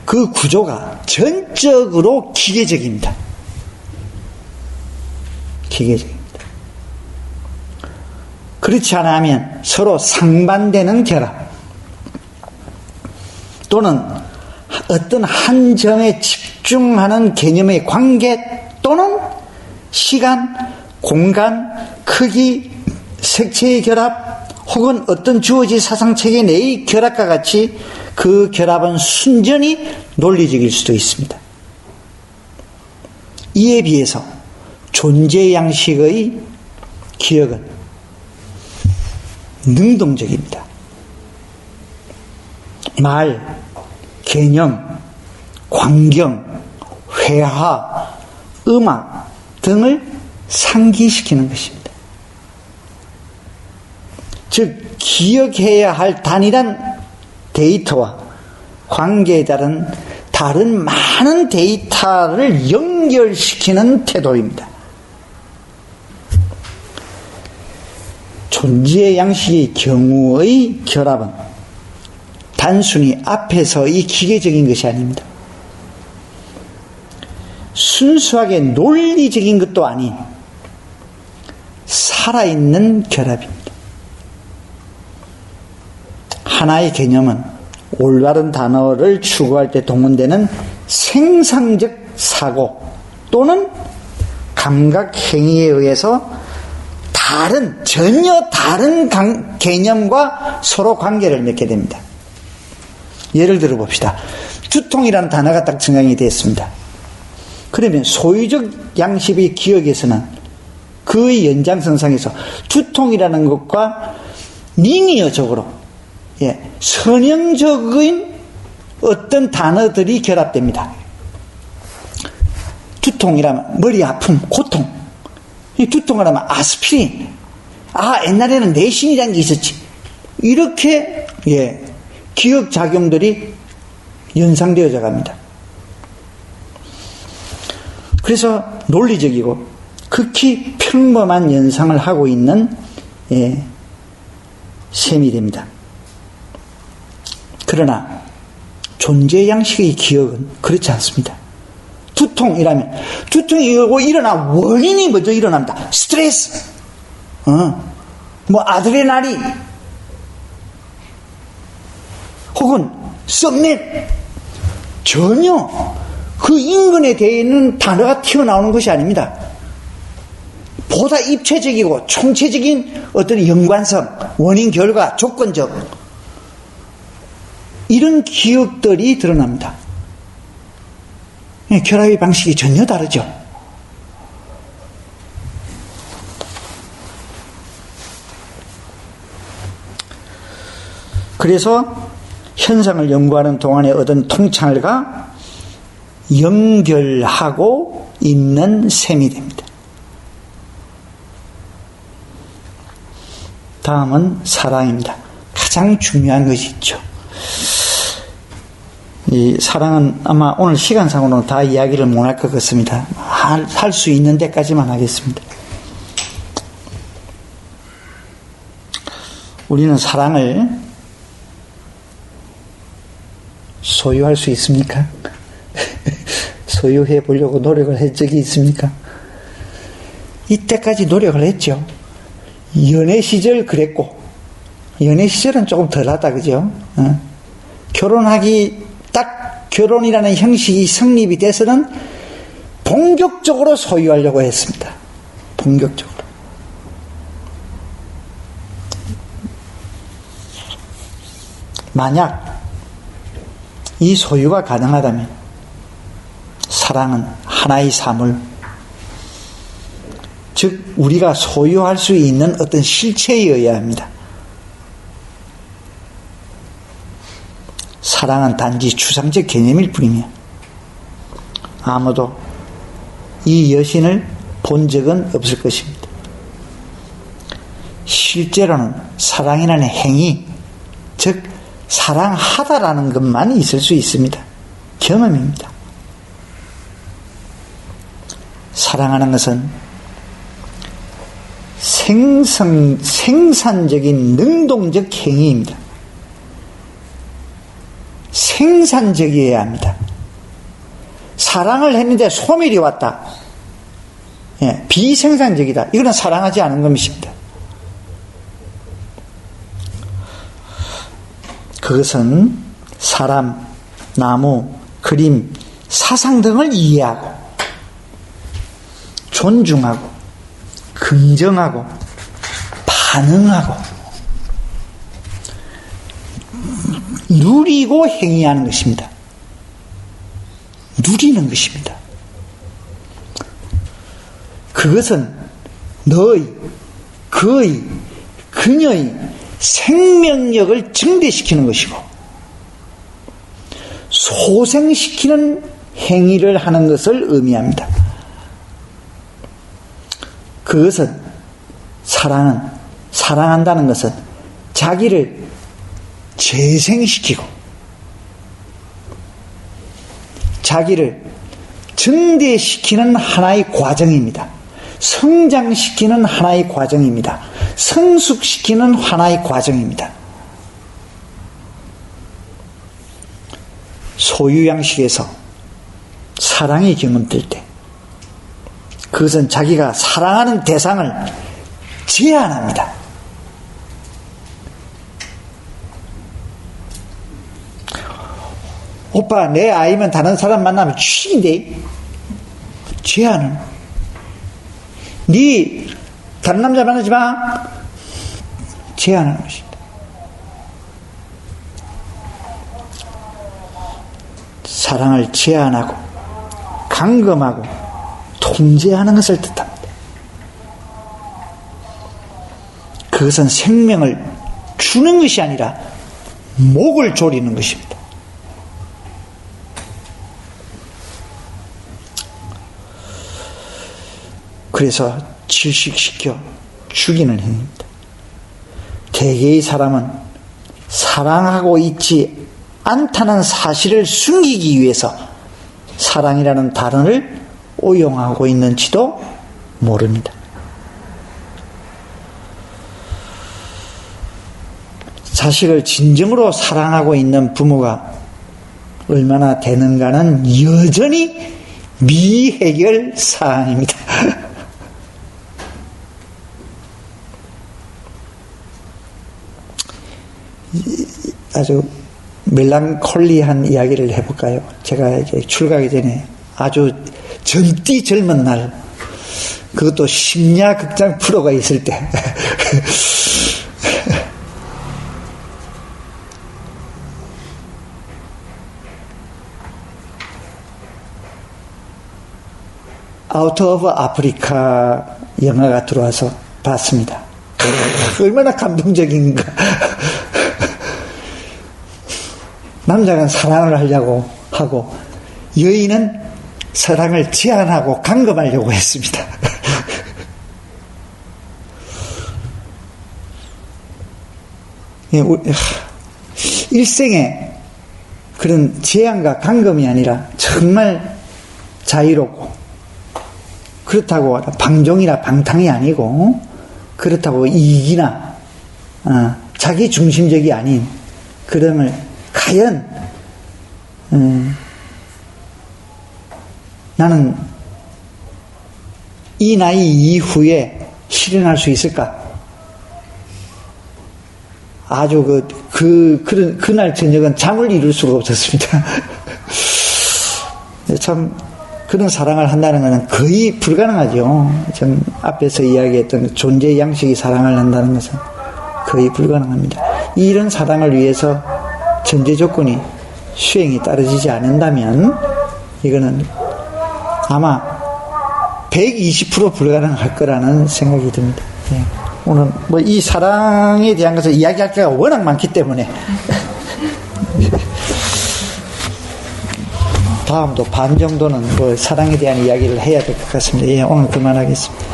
그 구조가 전적으로 기계적입니다. 기계적입니다. 그렇지 않으면 서로 상반되는 결합 또는 어떤 한 점에 집중하는 개념의 관계 또는 시간, 공간, 크기, 색채의 결합 혹은 어떤 주어진 사상체계 내의 결합과 같이 그 결합은 순전히 논리적일 수도 있습니다. 이에 비해서 존재 양식의 기억은 능동적입니다. 말, 개념, 광경, 회화, 음악 등을 상기시키는 것입니다. 즉 기억해야 할 단일한 데이터와 관계에 따른 다른 많은 데이터를 연결시키는 태도입니다. 존재의 양식의 경우의 결합은 단순히 앞에서의 기계적인 것이 아닙니다. 순수하게 논리적인 것도 아닌 살아있는 결합입니다. 하나의 개념은 올바른 단어를 추구할 때 동원되는 생산적 사고 또는 감각 행위에 의해서 전혀 다른 개념과 서로 관계를 맺게 됩니다. 예를 들어 봅시다. 두통이라는 단어가 딱 등장이 되었습니다. 그러면 소유적 양식의 기억에서는 그의 연장선상에서 두통이라는 것과 리니어적으로 선형적인 어떤 단어들이 결합됩니다. 두통이라면 머리 아픔, 고통. 이 두통을 하면 아스피린. 옛날에는 내신이라는 게 있었지. 이렇게 기억작용들이 연상되어져 갑니다. 그래서 논리적이고 극히 평범한 연상을 하고 있는 셈이 됩니다. 그러나 존재 양식의 기억은 그렇지 않습니다. 두통이 일어나 원인이 먼저 일어납니다. 스트레스, 아드레날린, 혹은 썸넷. 전혀 그 인근에 대해는 단어가 튀어나오는 것이 아닙니다. 보다 입체적이고 총체적인 어떤 연관성, 원인, 결과, 조건적 이런 기억들이 드러납니다. 결합의 방식이 전혀 다르죠. 그래서 현상을 연구하는 동안에 얻은 통찰과 연결하고 있는 셈이 됩니다. 다음은 사랑입니다. 가장 중요한 것이 있죠. 이 사랑은 아마 오늘 시간상으로는 다 이야기를 못할 것 같습니다. 할 수 있는 데까지만 하겠습니다. 우리는 사랑을 소유할 수 있습니까? 소유해 보려고 노력을 한 적이 있습니까? 이때까지 노력을 했죠. 연애 시절 그랬고, 연애 시절은 조금 덜하다, 그죠? 결혼이라는 형식이 성립이 돼서는 본격적으로 소유하려고 했습니다. 본격적으로. 만약 이 소유가 가능하다면 사랑은 하나의 사물, 즉 우리가 소유할 수 있는 어떤 실체여야 합니다. 사랑은 단지 추상적 개념일 뿐이며 아무도 이 여신을 본 적은 없을 것입니다. 실제로는 사랑이라는 행위, 즉 사랑하다라는 것만 있을 수 있습니다. 경험입니다. 사랑하는 것은 생산적인 능동적 행위입니다. 생산적이어야 합니다. 사랑을 했는데 소멸이 왔다. 비생산적이다. 이거는 사랑하지 않은 것입니다. 그것은 사람, 나무, 그림, 사상 등을 이해하고 존중하고 긍정하고 반응하고 누리고 행위하는 것입니다. 누리는 것입니다. 그것은 너의, 그의, 그녀의 생명력을 증대시키는 것이고 소생시키는 행위를 하는 것을 의미합니다. 그것은 사랑한다는 것은 자기를 재생시키고 자기를 증대시키는 하나의 과정입니다. 성장시키는 하나의 과정입니다. 성숙시키는 하나의 과정입니다. 소유양식에서 사랑이 경험될 때 그것은 자기가 사랑하는 대상을 제한합니다. 오빠 내 아이면 다른 사람 만나면 죽인데 제한은 네 다른 남자 만나지 마 제한하는 것입니다. 사랑을 제한하고 감금하고 통제하는 것을 뜻합니다. 그것은 생명을 주는 것이 아니라 목을 조리는 것입니다. 그래서 질식시켜 죽이는 행위입니다. 대개의 사람은 사랑하고 있지 않다는 사실을 숨기기 위해서 사랑이라는 단어를 오용하고 있는지도 모릅니다. 자식을 진정으로 사랑하고 있는 부모가 얼마나 되는가는 여전히 미해결 사항입니다. 아주 멜랑콜리한 이야기를 해볼까요? 제가 이제 출가하기 전에 아주 젊디 젊은 날, 그것도 심야 극장 프로가 있을 때, 아웃 오브 아프리카 영화가 들어와서 봤습니다. 얼마나 감동적인가. 남자가 사랑을 하려고 하고 여인은 사랑을 제한하고 감금하려고 했습니다. 일생에 그런 제한과 감금이 아니라 정말 자유롭고, 그렇다고 방종이나 방탕이 아니고, 그렇다고 이익이나 자기 중심적이 아닌 그럼을 과연 나는 이 나이 이후에 실현할 수 있을까? 아주 그날 저녁은 잠을 이룰 수가 없었습니다. 참 그런 사랑을 한다는 것은 거의 불가능하죠. 좀 앞에서 이야기했던 존재 양식이 사랑을 한다는 것은 거의 불가능합니다. 이런 사랑을 위해서 전제 조건이 수행이 따라지지 않는다면 이거는 아마 120% 불가능할 거라는 생각이 듭니다. 네. 오늘 뭐 이 사랑에 대한 것을 이야기할 게가 워낙 많기 때문에 다음도 반 정도는 뭐 사랑에 대한 이야기를 해야 될 것 같습니다. 예, 오늘 그만하겠습니다.